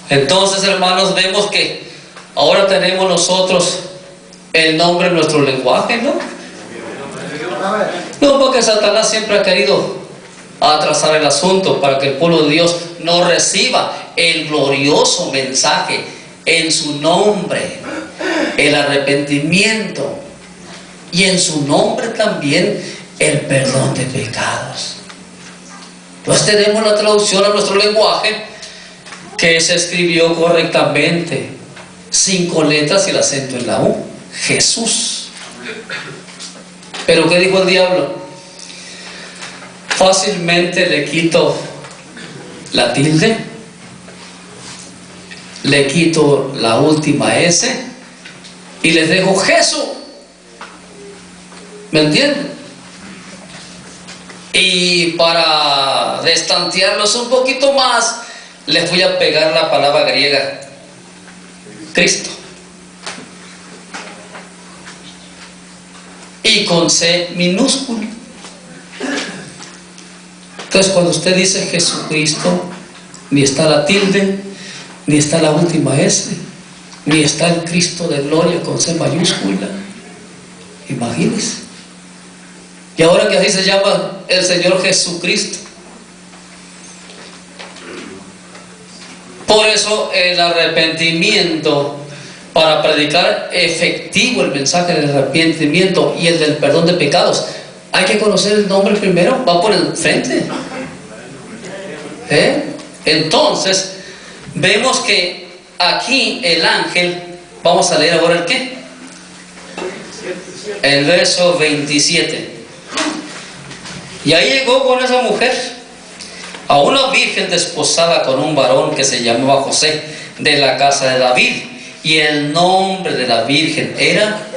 Entonces, hermanos, vemos que ahora tenemos nosotros el nombre en nuestro lenguaje, ¿no? No, porque Satanás siempre ha querido atrasar el asunto para que el pueblo de Dios no reciba el glorioso mensaje en su nombre, el arrepentimiento, y en su nombre también el perdón de pecados. Entonces tenemos la traducción a nuestro lenguaje que se escribió correctamente, 5 letras y el acento en la U, Jesús. Pero ¿qué dijo el diablo? Fácilmente le quito la tilde, le quito la última S y les dejo Jesús. ¿Me entienden? Y para destantearlos un poquito más, les voy a pegar la palabra griega Cristo, y con C minúscula. Entonces, cuando usted dice Jesucristo, ni está la tilde, ni está la última S, ni está el Cristo de gloria con C mayúscula. Imagínense. Y ahora que así se llama el Señor Jesucristo. Por eso el arrepentimiento, para predicar efectivo el mensaje del arrepentimiento y el del perdón de pecados, hay que conocer el nombre primero, va por el frente. Entonces, vemos que aquí el ángel, vamos a leer ahora el ¿qué? El verso 27. Y ahí llegó con esa mujer a una virgen desposada con un varón que se llamaba José, de la casa de David, y el nombre de la virgen era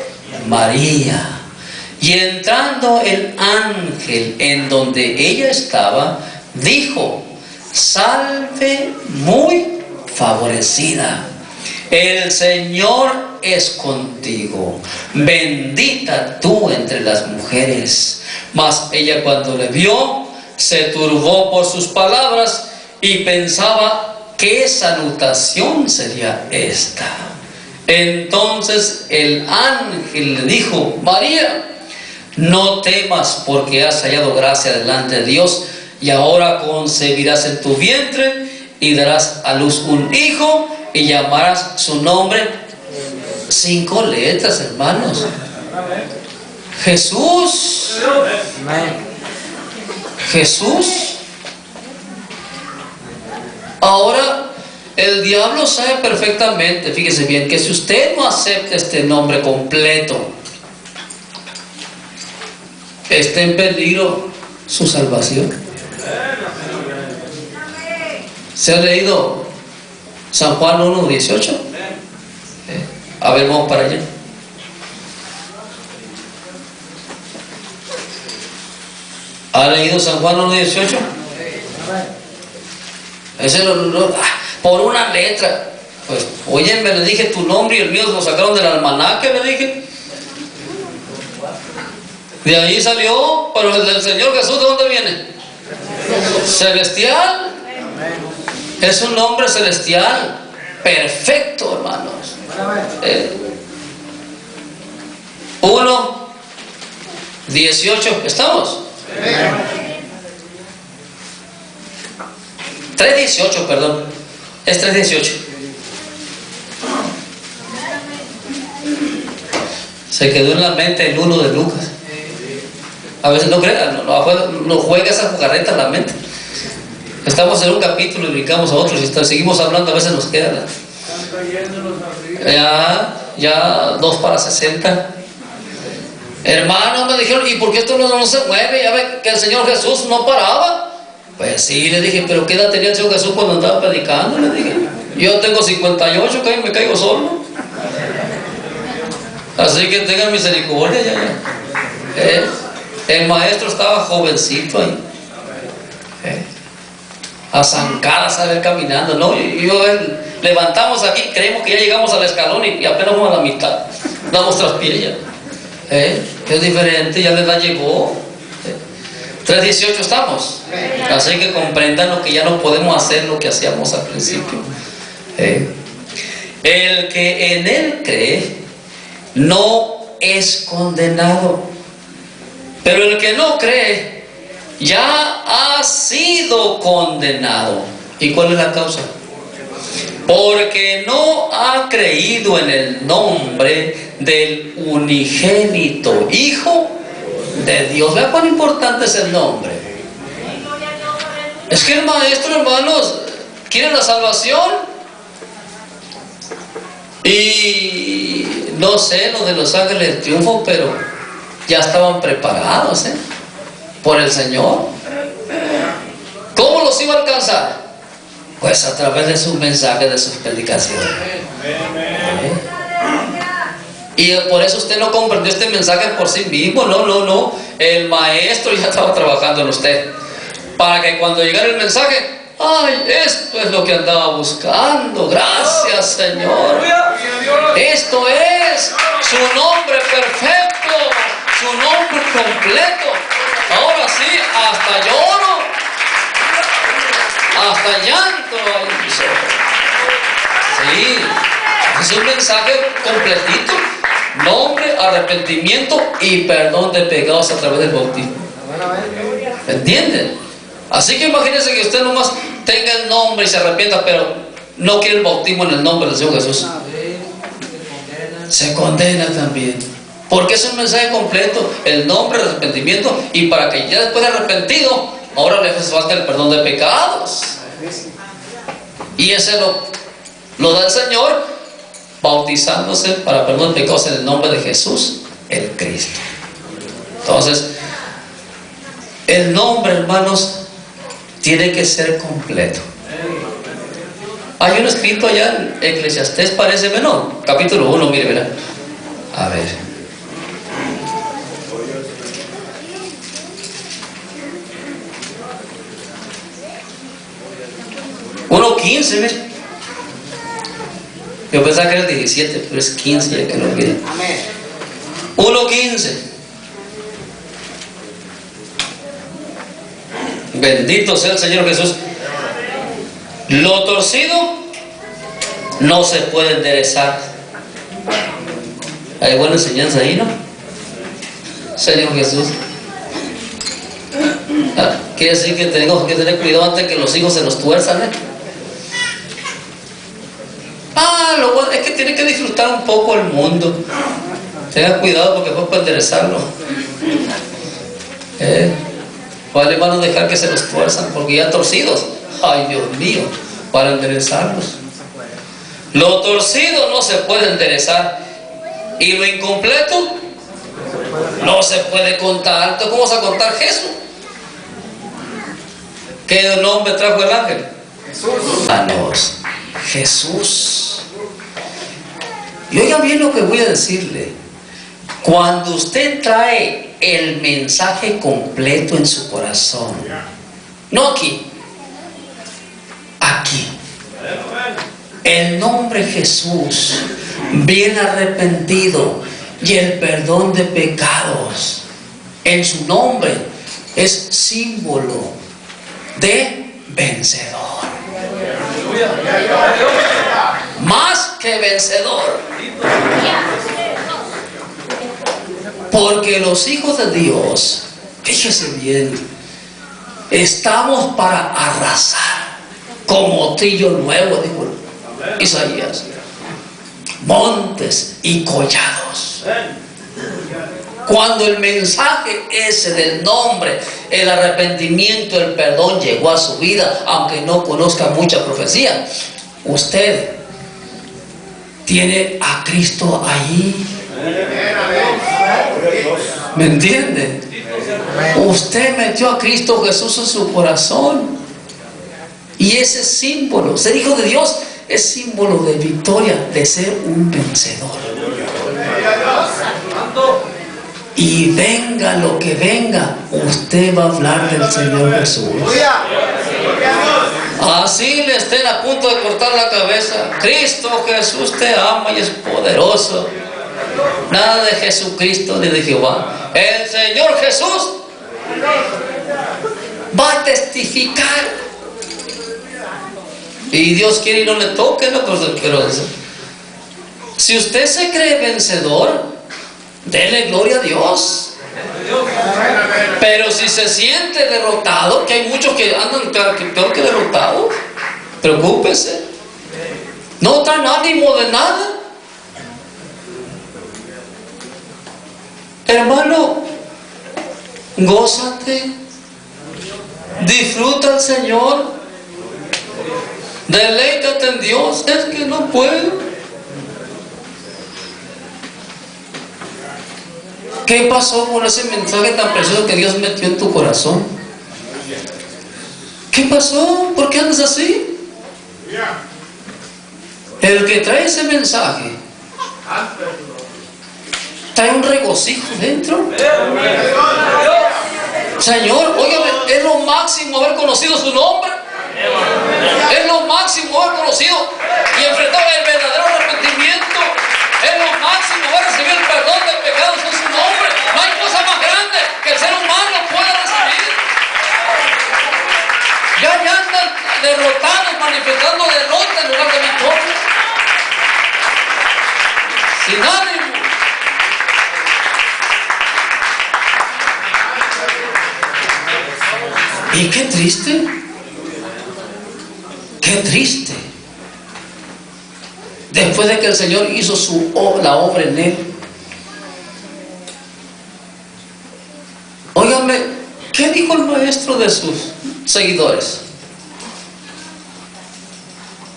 María. Y entrando el ángel en donde ella estaba, dijo: salve muy favorecida, el Señor es contigo, bendita tú entre las mujeres. Mas ella, cuando le vio, se turbó por sus palabras y pensaba qué salutación sería esta. Entonces el ángel le dijo: María, no temas, porque has hallado gracia delante de Dios, y ahora concebirás en tu vientre y darás a luz un hijo y llamarás su nombre. 5 letras, hermanos. Jesús. Jesús. Ahora, el diablo sabe perfectamente, fíjese bien, que si usted no acepta este nombre completo, está en peligro su salvación. ¿Se ha leído San Juan 1:18? A ver, vamos para allá. ¿Ha leído San Juan 1:18? Ese por una letra. Pues, oye, me le dije tu nombre y el mío lo sacaron del almanaque, le dije. De ahí salió, pero el del Señor Jesús, ¿de dónde viene? Celestial. Es un nombre celestial. Perfecto, hermanos. 1:18. ¿Estamos? 3:18, perdón. Es 3:18. Se quedó en la mente el 1 de Lucas. A veces no crean, no juega esa jugarreta en la mente. Estamos en un capítulo y brincamos a otro. Si seguimos hablando, a veces nos queda ya 2 para 60. Hermano, me dijeron, ¿y por qué esto no se mueve? Ya ve que el Señor Jesús no paraba. Pues sí, le dije, pero ¿qué edad tenía el Señor Jesús cuando andaba predicando? Le dije, yo tengo 58, que me caigo solo. Así que tengan misericordia ya. El maestro estaba jovencito ahí. A zancadas a ver caminando, ¿no? Levantamos aquí, creemos que ya llegamos al escalón y apenas vamos a la mitad. Damos traspié ya. Es diferente, ya la edad llegó. 3:18 estamos. Así que comprendan lo que ya no podemos hacer lo que hacíamos al principio. El que en él cree no es condenado, pero el que no cree ya ha sido condenado. ¿Y cuál es la causa? Porque no ha creído en el nombre del unigénito Hijo de Dios. Vea cuán importante es el nombre. Es que el maestro, hermanos, quiere la salvación. Y no sé, los de los ángeles del triunfo, pero ya estaban preparados por el Señor. ¿Cómo los iba a alcanzar? Pues a través de sus mensajes, de sus predicaciones. Y por eso usted no comprendió este mensaje por sí mismo. No. El maestro ya estaba trabajando en usted, para que cuando llegara el mensaje, ay, esto es lo que andaba buscando. Gracias, Señor. Esto es su nombre perfecto, su nombre completo. Ahora sí, hasta lloro, hasta llanto hay en mis ojos. Sí, es un mensaje completito. Nombre, arrepentimiento y perdón de pecados a través del bautismo. ¿Entienden? Así que imagínense que usted nomás tenga el nombre y se arrepienta, pero no quiere el bautismo en el nombre del Señor Jesús. Se condena también, porque es un mensaje completo: el nombre, el arrepentimiento, y para que ya después de arrepentido, ahora le hace falta el perdón de pecados. Y ese lo da el Señor bautizándose para perdón de pecados en el nombre de Jesús, el Cristo. Entonces, el nombre, hermanos, tiene que ser completo. Hay un escrito allá en Eclesiastés, parece menor, capítulo 1, mire, verá. A ver. Uno 15, mire. Yo pensaba que era 17, pero es 15, ya que lo olvidé. 1:15. Bendito sea el Señor Jesús. Lo torcido no se puede enderezar. Hay buena enseñanza ahí, ¿no? Señor Jesús. Quiere decir que tenemos que tener cuidado antes que los hijos se nos tuerzan, lo bueno es que tiene que disfrutar un poco el mundo. Tenga cuidado porque después puede enderezarlo. Vale, van a dejar que se los tuerzan porque ya torcidos. Ay, Dios mío, para enderezarlos. Lo torcido no se puede enderezar, y lo incompleto no se puede contar. Entonces, ¿cómo vas a contar Jesús? ¿Qué nombre trajo el ángel? Jesús. Jesús. Y oiga bien lo que voy a decirle. Cuando usted trae el mensaje completo en su corazón. No aquí. Aquí. El nombre Jesús, bien arrepentido, y el perdón de pecados en su nombre es símbolo de vencedor. Más que vencedor. Porque los hijos de Dios, fíjese bien, estamos para arrasar como trillo nuevo, dijo Isaías, montes y collados. Cuando el mensaje ese del nombre, el arrepentimiento, el perdón llegó a su vida, aunque no conozca mucha profecía, usted tiene a Cristo ahí. ¿Me entiende? Usted metió a Cristo Jesús en su corazón. Y ese símbolo, ser hijo de Dios, es símbolo de victoria, de ser un vencedor. Y venga lo que venga, usted va a hablar del Señor Jesús. Así le estén a punto de cortar la cabeza, Cristo Jesús te ama y es poderoso. Nada de Jesucristo ni de Jehová. El Señor Jesús va a testificar. Y Dios quiere y no le toque, ¿no? Pero si usted se cree vencedor, dele gloria a Dios. Pero si se siente derrotado, que hay muchos que andan peor que derrotados, preocúpese. No traen ánimo de nada. Hermano, gózate, disfruta al Señor, deleítate en Dios. Es que no puedo. ¿Qué pasó con ese mensaje tan precioso que Dios metió en tu corazón? ¿Qué pasó? ¿Por qué andas así? El que trae ese mensaje trae un regocijo dentro. Señor, óigame, es lo máximo haber conocido su nombre. Es lo máximo haber conocido y enfrentar el verdadero arrepentimiento. Es lo máximo haber recibido el perdón de pecados en su nombre. No hay cosa más grande que el ser humano pueda recibir. Ya andan derrotados, manifestando derrota en lugar de victoria. Sin ánimo. Y qué triste. Qué triste. Después de que el Señor hizo la obra en él. Óigame, ¿qué dijo el maestro de sus seguidores?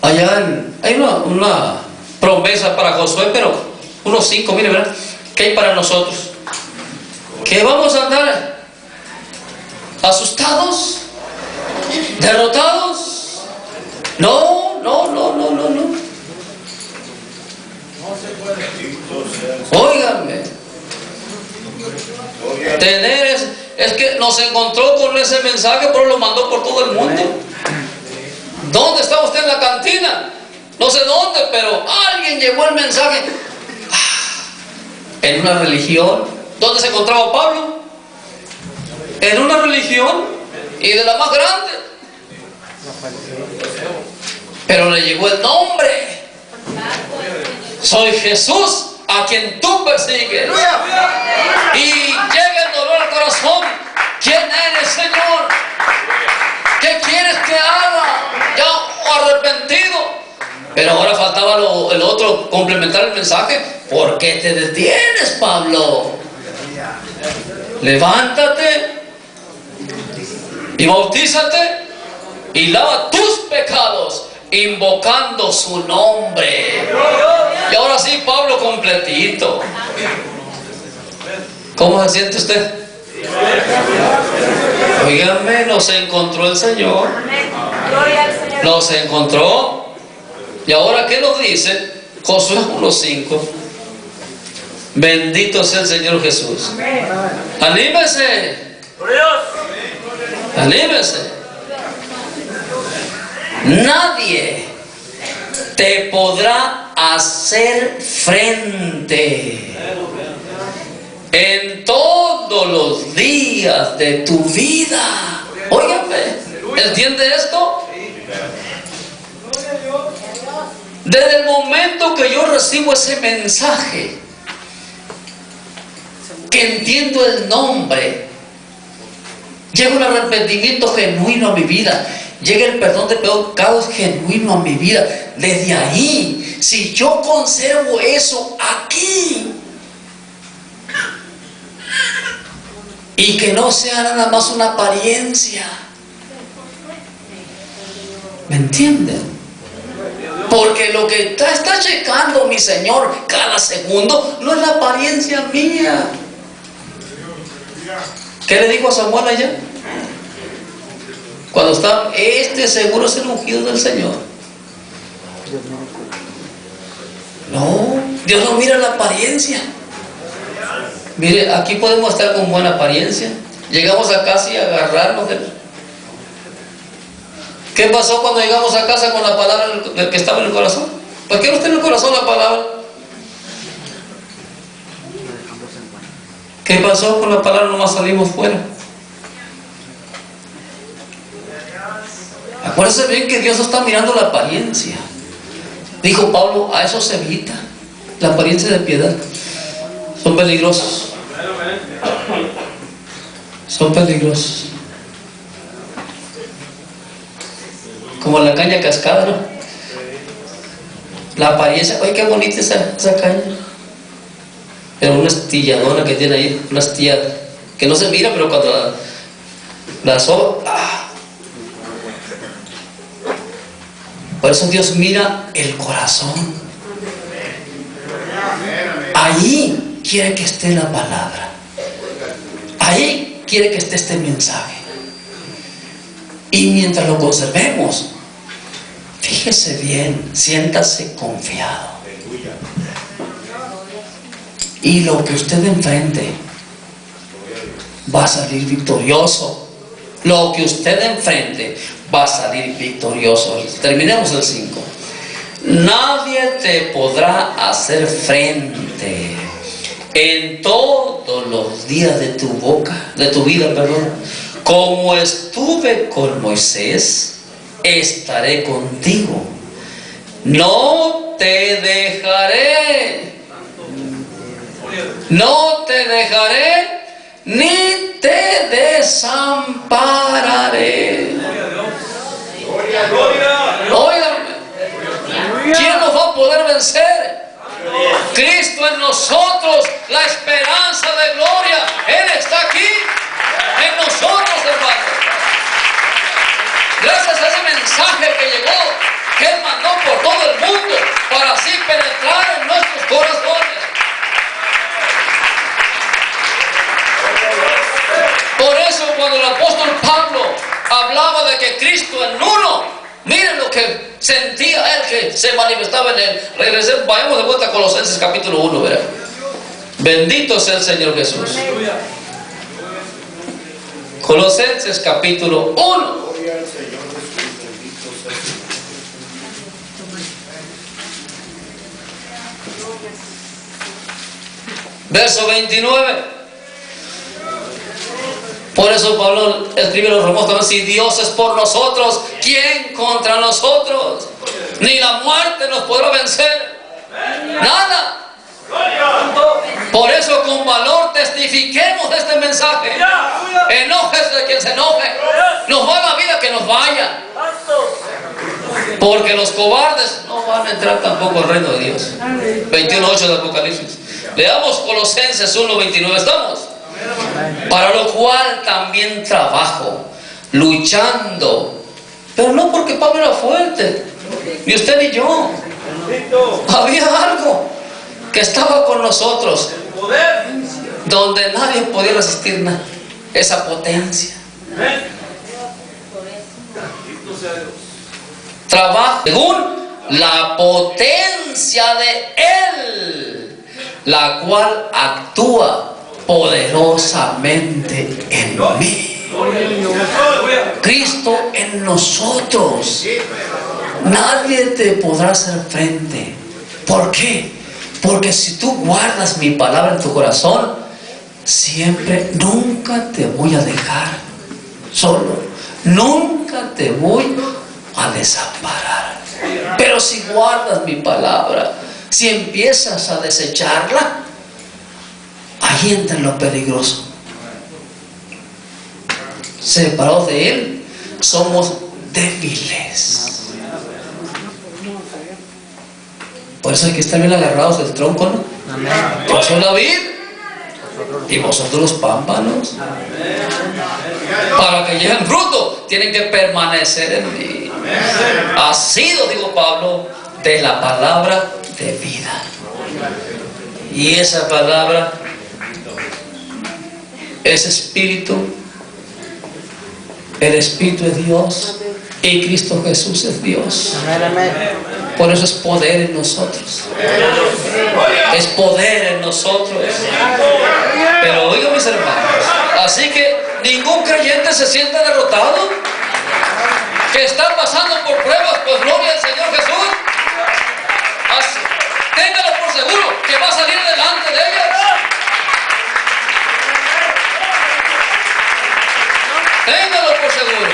Allá hay una promesa para Josué, pero unos 5, mire, ¿verdad? ¿Qué hay para nosotros? ¿Que vamos a andar asustados? ¿Derrotados? No. Óigame, es que nos encontró con ese mensaje, pero lo mandó por todo el mundo. ¿Dónde está usted? En la cantina, no sé dónde, pero alguien llevó el mensaje. En una religión. ¿Dónde se encontraba Pablo? En una religión, y de la más grande. Pero le llegó el nombre. Soy Jesús a quien tú persigues. Y llega el dolor al corazón. ¿Quién eres, Señor? ¿Qué quieres que haga? Ya arrepentido. Pero ahora faltaba el otro, complementar el mensaje. ¿Por qué te detienes, Pablo? Levántate y bautízate y lava tus pecados, invocando su nombre. Y ahora sí, Pablo completito. ¿Cómo se siente usted? Oígame, nos encontró el Señor. Nos encontró. Y ahora, ¿qué nos dice? Josué 1:5. Bendito sea el Señor Jesús. Anímese. Anímese. Nadie te podrá hacer frente en todos los días de tu vida. Óigame, ¿entiende esto? Desde el momento que yo recibo ese mensaje, que entiendo el nombre, llega un arrepentimiento genuino a mi vida, llega el perdón de pecados genuino a mi vida. Desde ahí, si yo conservo eso aquí, y que no sea nada más una apariencia, ¿me entienden? Porque lo que está checando mi Señor cada segundo no es la apariencia mía. ¿Qué le dijo a Samuel allá? Cuando está, seguro es el ungido del Señor. No, Dios no mira la apariencia. Mire, aquí podemos estar con buena apariencia. Llegamos a casa y agarrarnos del... ¿Qué pasó cuando llegamos a casa con la palabra que estaba en el corazón? ¿Por qué no está en el corazón la palabra? ¿Qué pasó con la palabra? Nomás salimos fuera. Acuérdense bien que Dios no está mirando la apariencia. Dijo Pablo, a eso se evita. La apariencia de piedad. Son peligrosos. Son peligrosos. Como la caña cascada, ¿no? La apariencia, oye, qué bonita esa caña. Pero una estilladona que tiene ahí, una astilla que no se mira, pero cuando la soba, ¡ah! Por eso Dios mira el corazón. Ahí quiere que esté la palabra. Ahí quiere que esté este mensaje. Y mientras lo conservemos, fíjese bien, siéntase confiado. Y lo que usted enfrente va a salir victorioso. Lo que usted enfrente va a salir victorioso. Terminemos el 5. Nadie te podrá hacer frente en todos los días de tu vida, perdón. Como estuve con Moisés, estaré contigo. No te dejaré. No te dejaré ni te desampararé. Óigame, ¿quién nos va a poder vencer? Cristo en nosotros, la esperanza de gloria. Él está aquí en nosotros, hermano. Gracias a ese mensaje que llegó, que Él mandó por todo el mundo, para así penetrar en nuestros corazones. Por eso cuando el apóstol Pablo hablaba de que Cristo en uno, miren lo que sentía él, que se manifestaba en él. Regresemos, vayamos de vuelta a Colosenses capítulo 1, ¿verdad? Bendito sea el Señor Jesús. Colosenses capítulo 1. Verso 29. Por eso Pablo escribe a los romanos: si Dios es por nosotros, ¿quién contra nosotros? Ni la muerte nos podrá vencer. Nada. Por eso con valor testifiquemos de este mensaje. Enójese de quien se enoje. Nos va la vida que nos vaya. Porque los cobardes no van a entrar tampoco al reino de Dios. 21:8 de Apocalipsis. Leamos Colosenses 1:29. ¿Estamos? Para lo cual también trabajo, luchando. Pero no porque Pablo era fuerte, ni usted ni yo. Había algo que estaba con nosotros, donde nadie podía resistir nada. Esa potencia. Trabajo según la potencia de Él, la cual actúa poderosamente en mí. Cristo en nosotros. Nadie te podrá hacer frente. ¿Por qué? Porque si tú guardas mi palabra en tu corazón, siempre, nunca te voy a dejar solo, nunca te voy a desamparar. Pero si guardas mi palabra, si empiezas a desecharla, ahí entra lo peligroso. Separados de Él, somos débiles. Por eso hay que estar bien agarrados del tronco, ¿no? Yo soy la vid y vosotros los pámpanos. Para que lleven fruto, tienen que permanecer en mí. Asido, digo Pablo, de la palabra de vida. Y esa palabra es espíritu. El Espíritu es Dios y Cristo Jesús es Dios. Por eso es poder en nosotros. Es poder en nosotros. Pero oigan, mis hermanos, así que ningún creyente se siente derrotado. Que están pasando por pruebas, pues gloria al Señor Jesús. Téngalo por seguro que va a salir delante de ellas. Téngalo por seguro.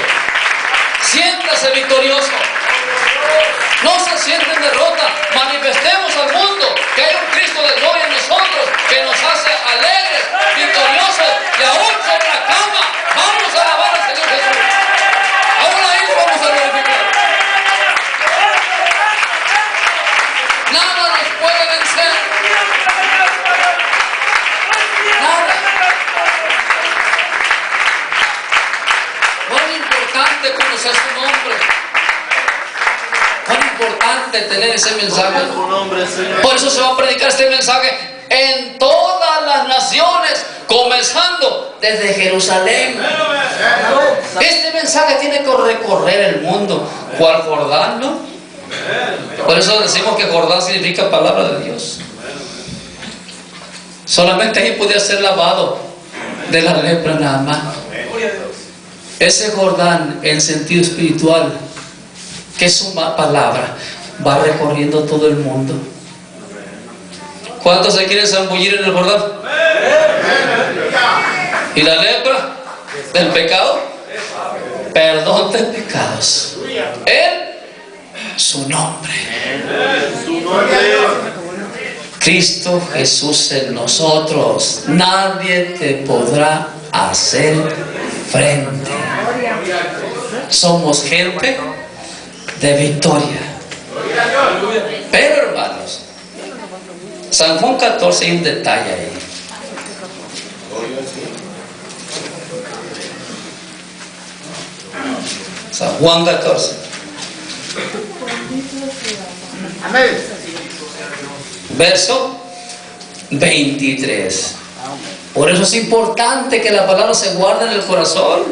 Siéntase victorioso. No se siente en derrota. Manifestemos al mundo que hay un Cristo de gloria en nosotros, que nos hace alegres, victoriosos, y aún sobre la cama vamos a alabar al Señor Jesús. Aún ahí lo vamos a glorificar. Nada nos puede vencer. Nada. Cuán importante conocer su nombre. Cuán importante tener ese mensaje. Por eso se va a predicar este mensaje en todas las naciones, comenzando desde Jerusalén. Este mensaje tiene que recorrer el mundo. ¿Cuál Jordán, no? Por eso decimos que Jordán significa palabra de Dios. Solamente ahí podía ser lavado de la lepra nada más. Ese Jordán en sentido espiritual, que es su palabra, va recorriendo todo el mundo. ¿Cuántos se quieren zambullir en el Jordán? ¿Y la lepra del pecado? Perdón de pecados. Su nombre. Cristo Jesús en nosotros. Nadie te podrá hacer frente. Somos gente de victoria. Pero hermanos, San Juan 14 hay un detalle ahí. San Juan 14. Amén. Verso 23. Por eso es importante que la palabra se guarde en el corazón.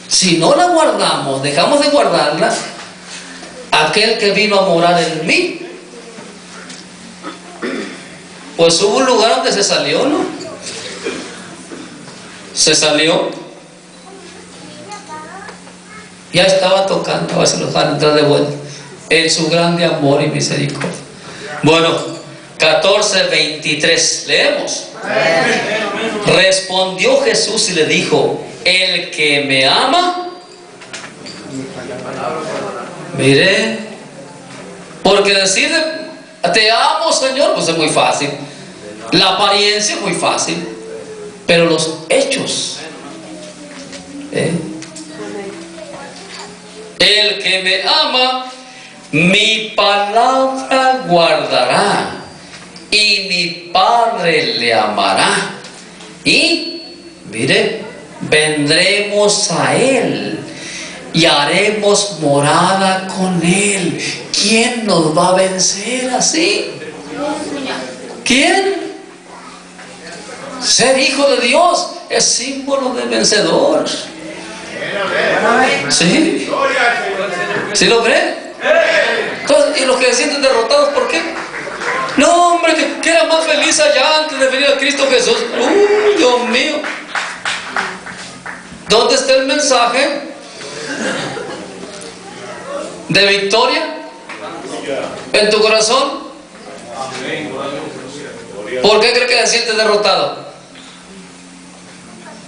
Si no la guardamos, dejamos de guardarla, aquel que vino a morar en mí, pues hubo un lugar donde se salió, ¿no? Se salió. Ya estaba tocando, a ver si los van a entrar de vuelta. En su grande amor y misericordia. Bueno, 14:23, leemos. Respondió Jesús y le dijo: el que me ama, mire, porque decir te amo, Señor, pues es muy fácil. La apariencia es muy fácil, pero los hechos, el que me ama, mi palabra guardará, y mi Padre le amará, y mire, vendremos a él y haremos morada con él. ¿Quién nos va a vencer así? ¿Quién? Ser hijo de Dios es símbolo de vencedor. ¿Sí? ¿Sí lo creen? Entonces, ¿y los que se sienten derrotados por qué? No, hombre, que era más feliz allá antes de venir a Cristo Jesús. Dios mío. ¿Dónde está el mensaje de victoria en tu corazón? ¿Por qué crees que se siente derrotado?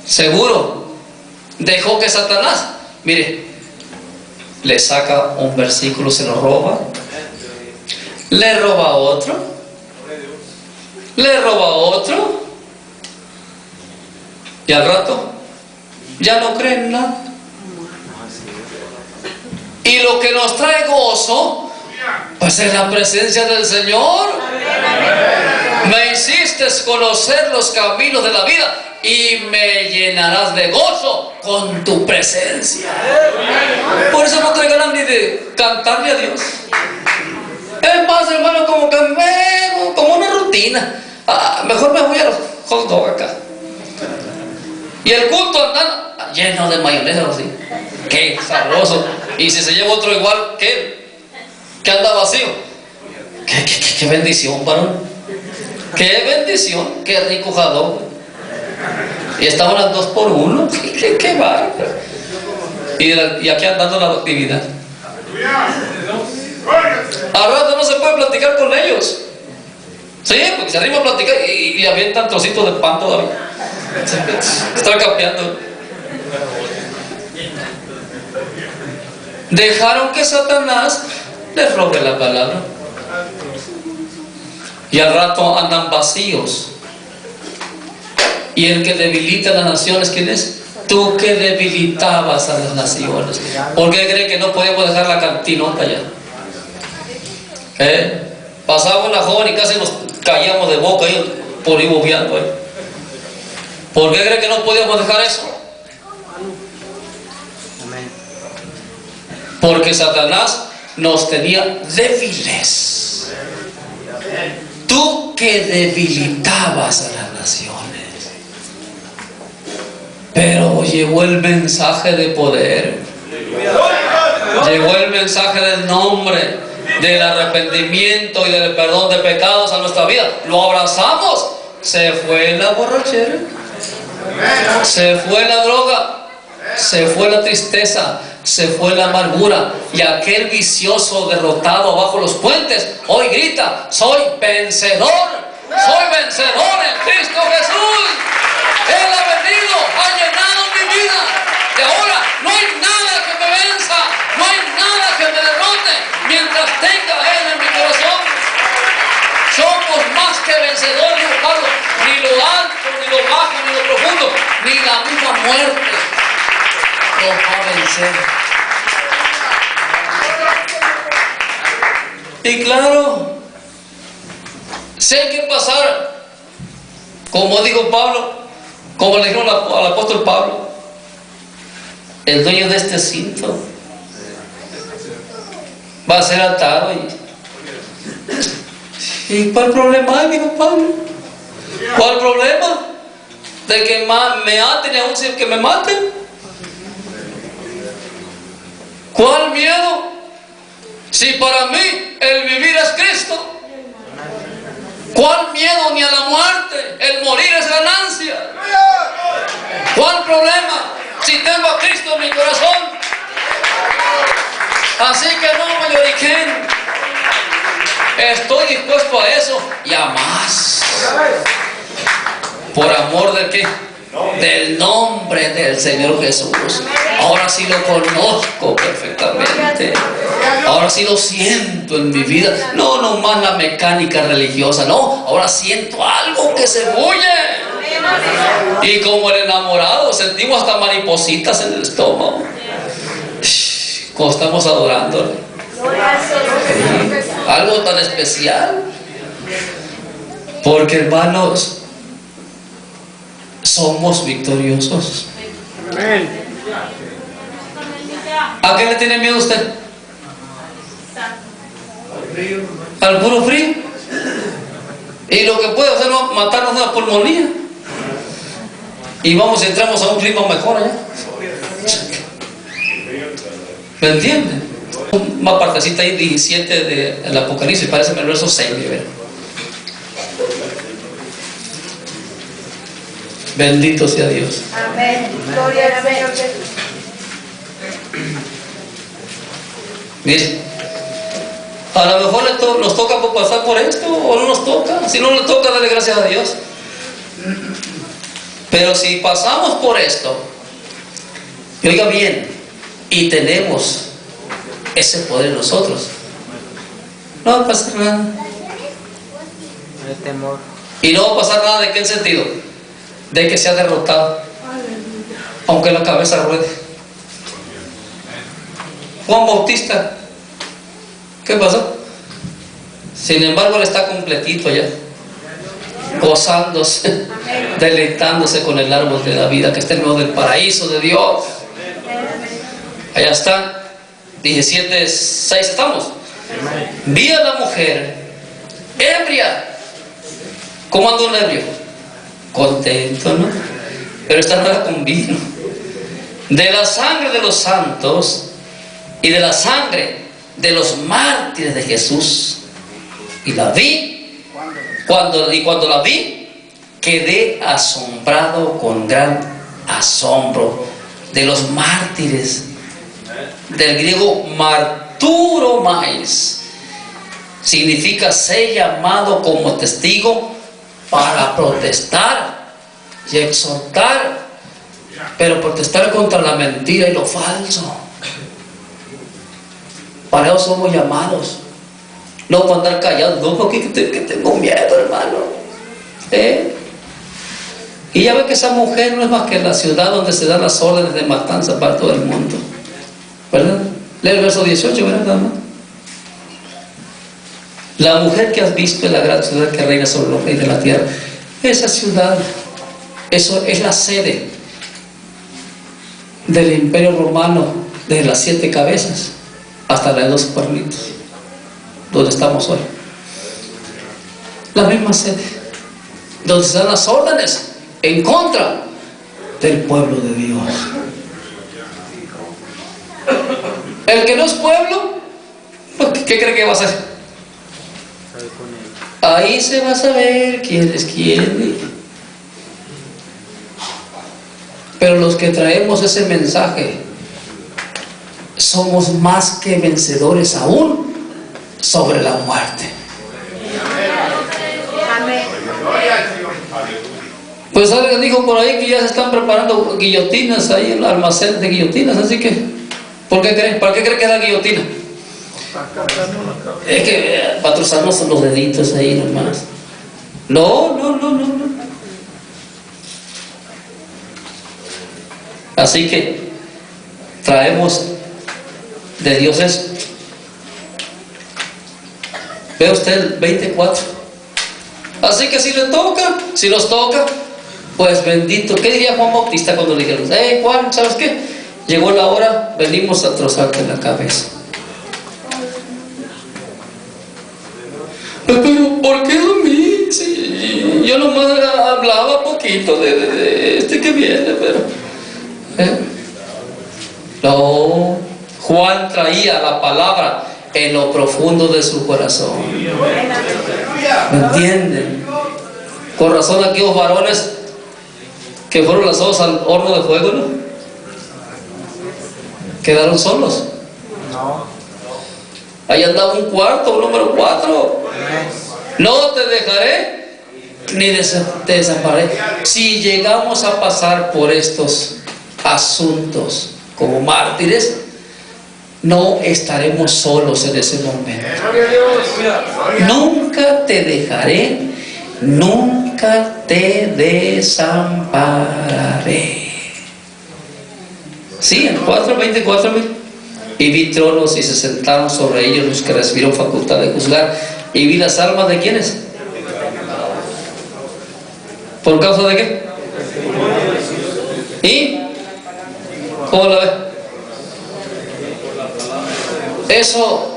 Seguro dejó que Satanás, mire, le saca un versículo, se lo roba, le roba otro, le roba otro, y al rato ya no creen en nada. Y lo que nos trae gozo, pues es la presencia del Señor. Me hiciste conocer los caminos de la vida y me llenarás de gozo con tu presencia. Por eso no te ganas ni de cantarle a Dios. Es más, hermano, como que como una rutina. Mejor me voy a los hot dog acá. Y el culto andando lleno de mayonesa así. Qué sabroso. Y si se lleva otro igual que él, que anda vacío. Qué bendición, varón. Qué bendición. Qué rico jadón. Y estaban las 2 por 1. Qué bárbaro. Y aquí andando la actividad. Al rato no se puede platicar con ellos. Sí, porque se arriba a platicar y le avientan trocitos de pan todavía. Está cambiando. Dejaron que Satanás les robe la palabra. Y al rato andan vacíos. Y el que debilita a las naciones, ¿quién es? Tú que debilitabas a las naciones. ¿Por qué cree que no podíamos dejar la cantinota ya? Pasaba una joven y casi nos caíamos de boca ahí por ir bobeando ahí. ¿Por qué cree que no podíamos dejar eso? Porque Satanás nos tenía débiles. Tú que debilitabas a las naciones. Pero llegó el mensaje de poder. Llegó el mensaje del nombre, del arrepentimiento y del perdón de pecados a nuestra vida. Lo abrazamos. Se fue la borrachera, se fue la droga, se fue la tristeza, se fue la amargura. Y aquel vicioso derrotado bajo los puentes hoy grita: soy vencedor, soy vencedor en Cristo Jesús. Él ha venido, ha llenado mi vida. Y ahora no hay nada que me venza, no hay nada que me derrote mientras tenga Él en mi corazón. Somos más que vencedores, dijo Pablo. Ni lo alto, ni lo bajo, ni lo profundo, ni la misma muerte nos va a vencer. Y claro, si hay que pasar, como dijo Pablo, como le dijeron al apóstol Pablo, el dueño de este cinto va a ser atado. ¿Y cuál problema hay, dijo Pablo? ¿Cuál problema? De que me aten y aún sin que me maten. ¿Cuál miedo? Si para mí el vivir es Cristo. ¿Cuál miedo ni a la muerte? El morir es ganancia. ¿Cuál problema? Si tengo a Cristo en mi corazón. Así que no me lloriquen. Estoy dispuesto a eso y a más. ¿Por amor de qué? Del nombre del Señor Jesús. Ahora sí lo conozco perfectamente. Ahora sí lo siento en mi vida. No nomás la mecánica religiosa. No, ahora siento algo que se bulle. Y como el enamorado sentimos hasta maripositas en el estómago cuando estamos adorándole. Algo tan especial. Porque, hermanos, somos victoriosos. ¿A qué le tiene miedo usted? Al puro frío. Y lo que puede hacer es matarnos de una pulmonía. Y vamos, entramos a un clima mejor allá. ¿Me entienden? Una partecita ahí 17 del Apocalipsis, parece el verso 6, ¿verdad? Bendito sea Dios. Amén. Gloria al Señor Jesús. Mire, a lo mejor nos toca pasar por esto o no nos toca. Si no nos toca, dale gracias a Dios. Pero si pasamos por esto, y oiga bien, y tenemos ese poder en nosotros, no va a pasar nada. No hay temor. Y no va a pasar nada. ¿De qué sentido? De que sea derrotado, aunque la cabeza ruede. Juan Bautista, ¿qué pasó? Sin embargo, él está completito ya, gozándose, deleitándose con el árbol de la vida que está en medio del paraíso de Dios. Allá está, 17:6 estamos. Vi a la mujer ebria. ¿Cómo anda un ebrio? Contento, ¿no? Pero esta no era con vino. De la sangre de los santos y de la sangre de los mártires de Jesús. Y la vi. Cuando la vi, quedé asombrado con gran asombro. De los mártires, del griego marturomais, significa ser llamado como testigo para protestar y exhortar, pero protestar contra la mentira y lo falso. Para eso somos llamados, no para andar callados. No, porque tengo miedo, hermano. Y ya ve que esa mujer no es más que la ciudad donde se dan las órdenes de matanza para todo el mundo, ¿verdad? Lee el verso 18, ¿verdad? La mujer que has visto es la gran ciudad que reina sobre los reyes de la tierra. Esa ciudad, eso es la sede del imperio romano, desde las 7 cabezas hasta la de 2 cuernitos, donde estamos hoy. La misma sede, donde se dan las órdenes en contra del pueblo de Dios. El que no es pueblo, ¿qué cree que va a hacer? Ahí se va a saber quién es quién. Pero los que traemos ese mensaje somos más que vencedores aún sobre la muerte. Amén. Pues alguien dijo por ahí que ya se están preparando guillotinas ahí en el almacén de guillotinas, así que ¿por qué creen? ¿Para qué creen que es la guillotina? Es que para trozarnos los deditos ahí nomás. No. Así que traemos de Dios eso. Ve usted el 24. Así que si nos toca, pues bendito. ¿Qué diría Juan Bautista cuando le dijeron: Juan, ¿sabes qué? Llegó la hora, venimos a trozarte la cabeza. Pero ¿por qué a mí? Sí, yo nomás hablaba poquito de este que viene, pero no. Juan traía la palabra en lo profundo de su corazón. ¿Me entienden? Con razón aquellos varones que fueron lanzados al horno de fuego, ¿no? Quedaron solos. Ahí andaba un cuarto, un número 4. No te dejaré ni te desampararé. Si llegamos a pasar por estos asuntos como mártires, no estaremos solos en ese momento. Nunca te dejaré, nunca te desampararé. Sí, en 4:24. Y vi tronos y se sentaron sobre ellos los que recibieron facultad de juzgar. Y vi las almas de ¿quiénes? ¿Por causa de qué? ¿Y? ¿Cómo la ve?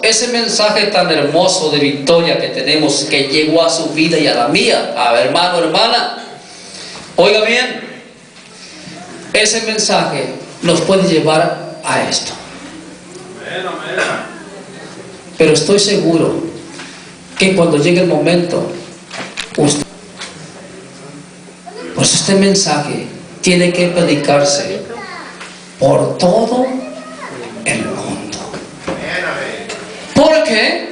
Ese mensaje tan hermoso de victoria que tenemos, que llegó a su vida y a la mía, a hermano, hermana, oiga bien, ese mensaje nos puede llevar a esto. Pero estoy seguro que cuando llegue el momento, usted Por eso este mensaje tiene que predicarse por todo el mundo. ¿Por qué?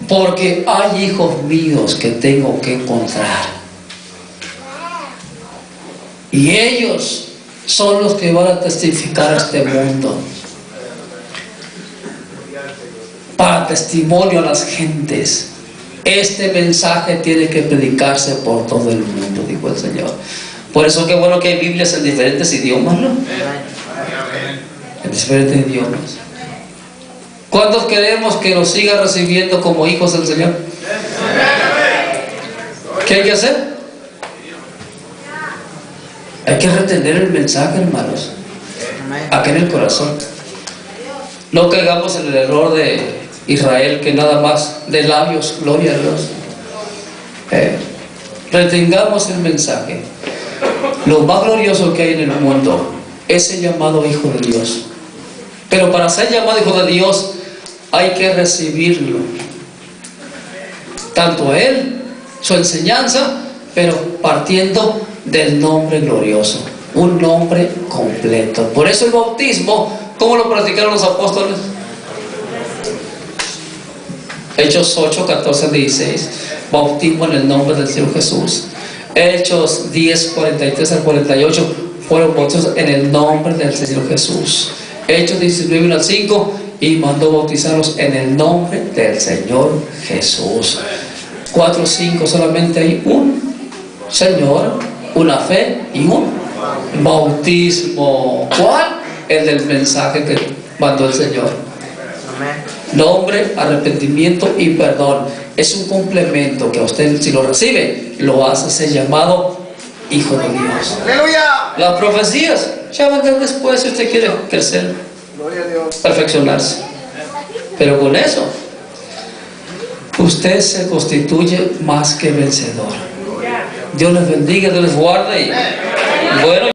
Porque hay hijos míos que tengo que encontrar. Y ellos son los que van a testificar a este mundo. Para testimonio a las gentes. Este mensaje tiene que predicarse por todo el mundo, dijo el Señor. Por eso qué bueno que hay Biblias en diferentes idiomas, ¿no? En diferentes idiomas. ¿Cuántos queremos que nos siga recibiendo como hijos del Señor? ¿Qué hay que hacer? Hay que retener el mensaje, hermanos, aquí en el corazón. No caigamos en el error de Israel, que nada más de labios, gloria a Dios. Retengamos el mensaje. Lo más glorioso que hay en el mundo es el llamado hijo de Dios. Pero para ser llamado hijo de Dios hay que recibirlo, tanto a Él, su enseñanza, pero partiendo del nombre glorioso, un nombre completo. Por eso el bautismo, ¿cómo lo practicaron los apóstoles? Hechos 8, 14, 16, bautismo en el nombre del Señor Jesús. Hechos 10, 43 al 48, fueron bautizados en el nombre del Señor Jesús. Hechos 19, 1 al 5, y mandó bautizarlos en el nombre del Señor Jesús. 4, 5, solamente hay un Señor, una fe y un bautismo. ¿Cuál? El del mensaje que mandó el Señor. Nombre, arrepentimiento y perdón. Es un complemento que a usted, si lo recibe, lo hace ser llamado hijo de Dios. ¡Aleluya! Las profecías ya vendrán después si usted quiere crecer, perfeccionarse. Pero con eso usted se constituye más que vencedor. Dios les bendiga, Dios les guarde y bueno.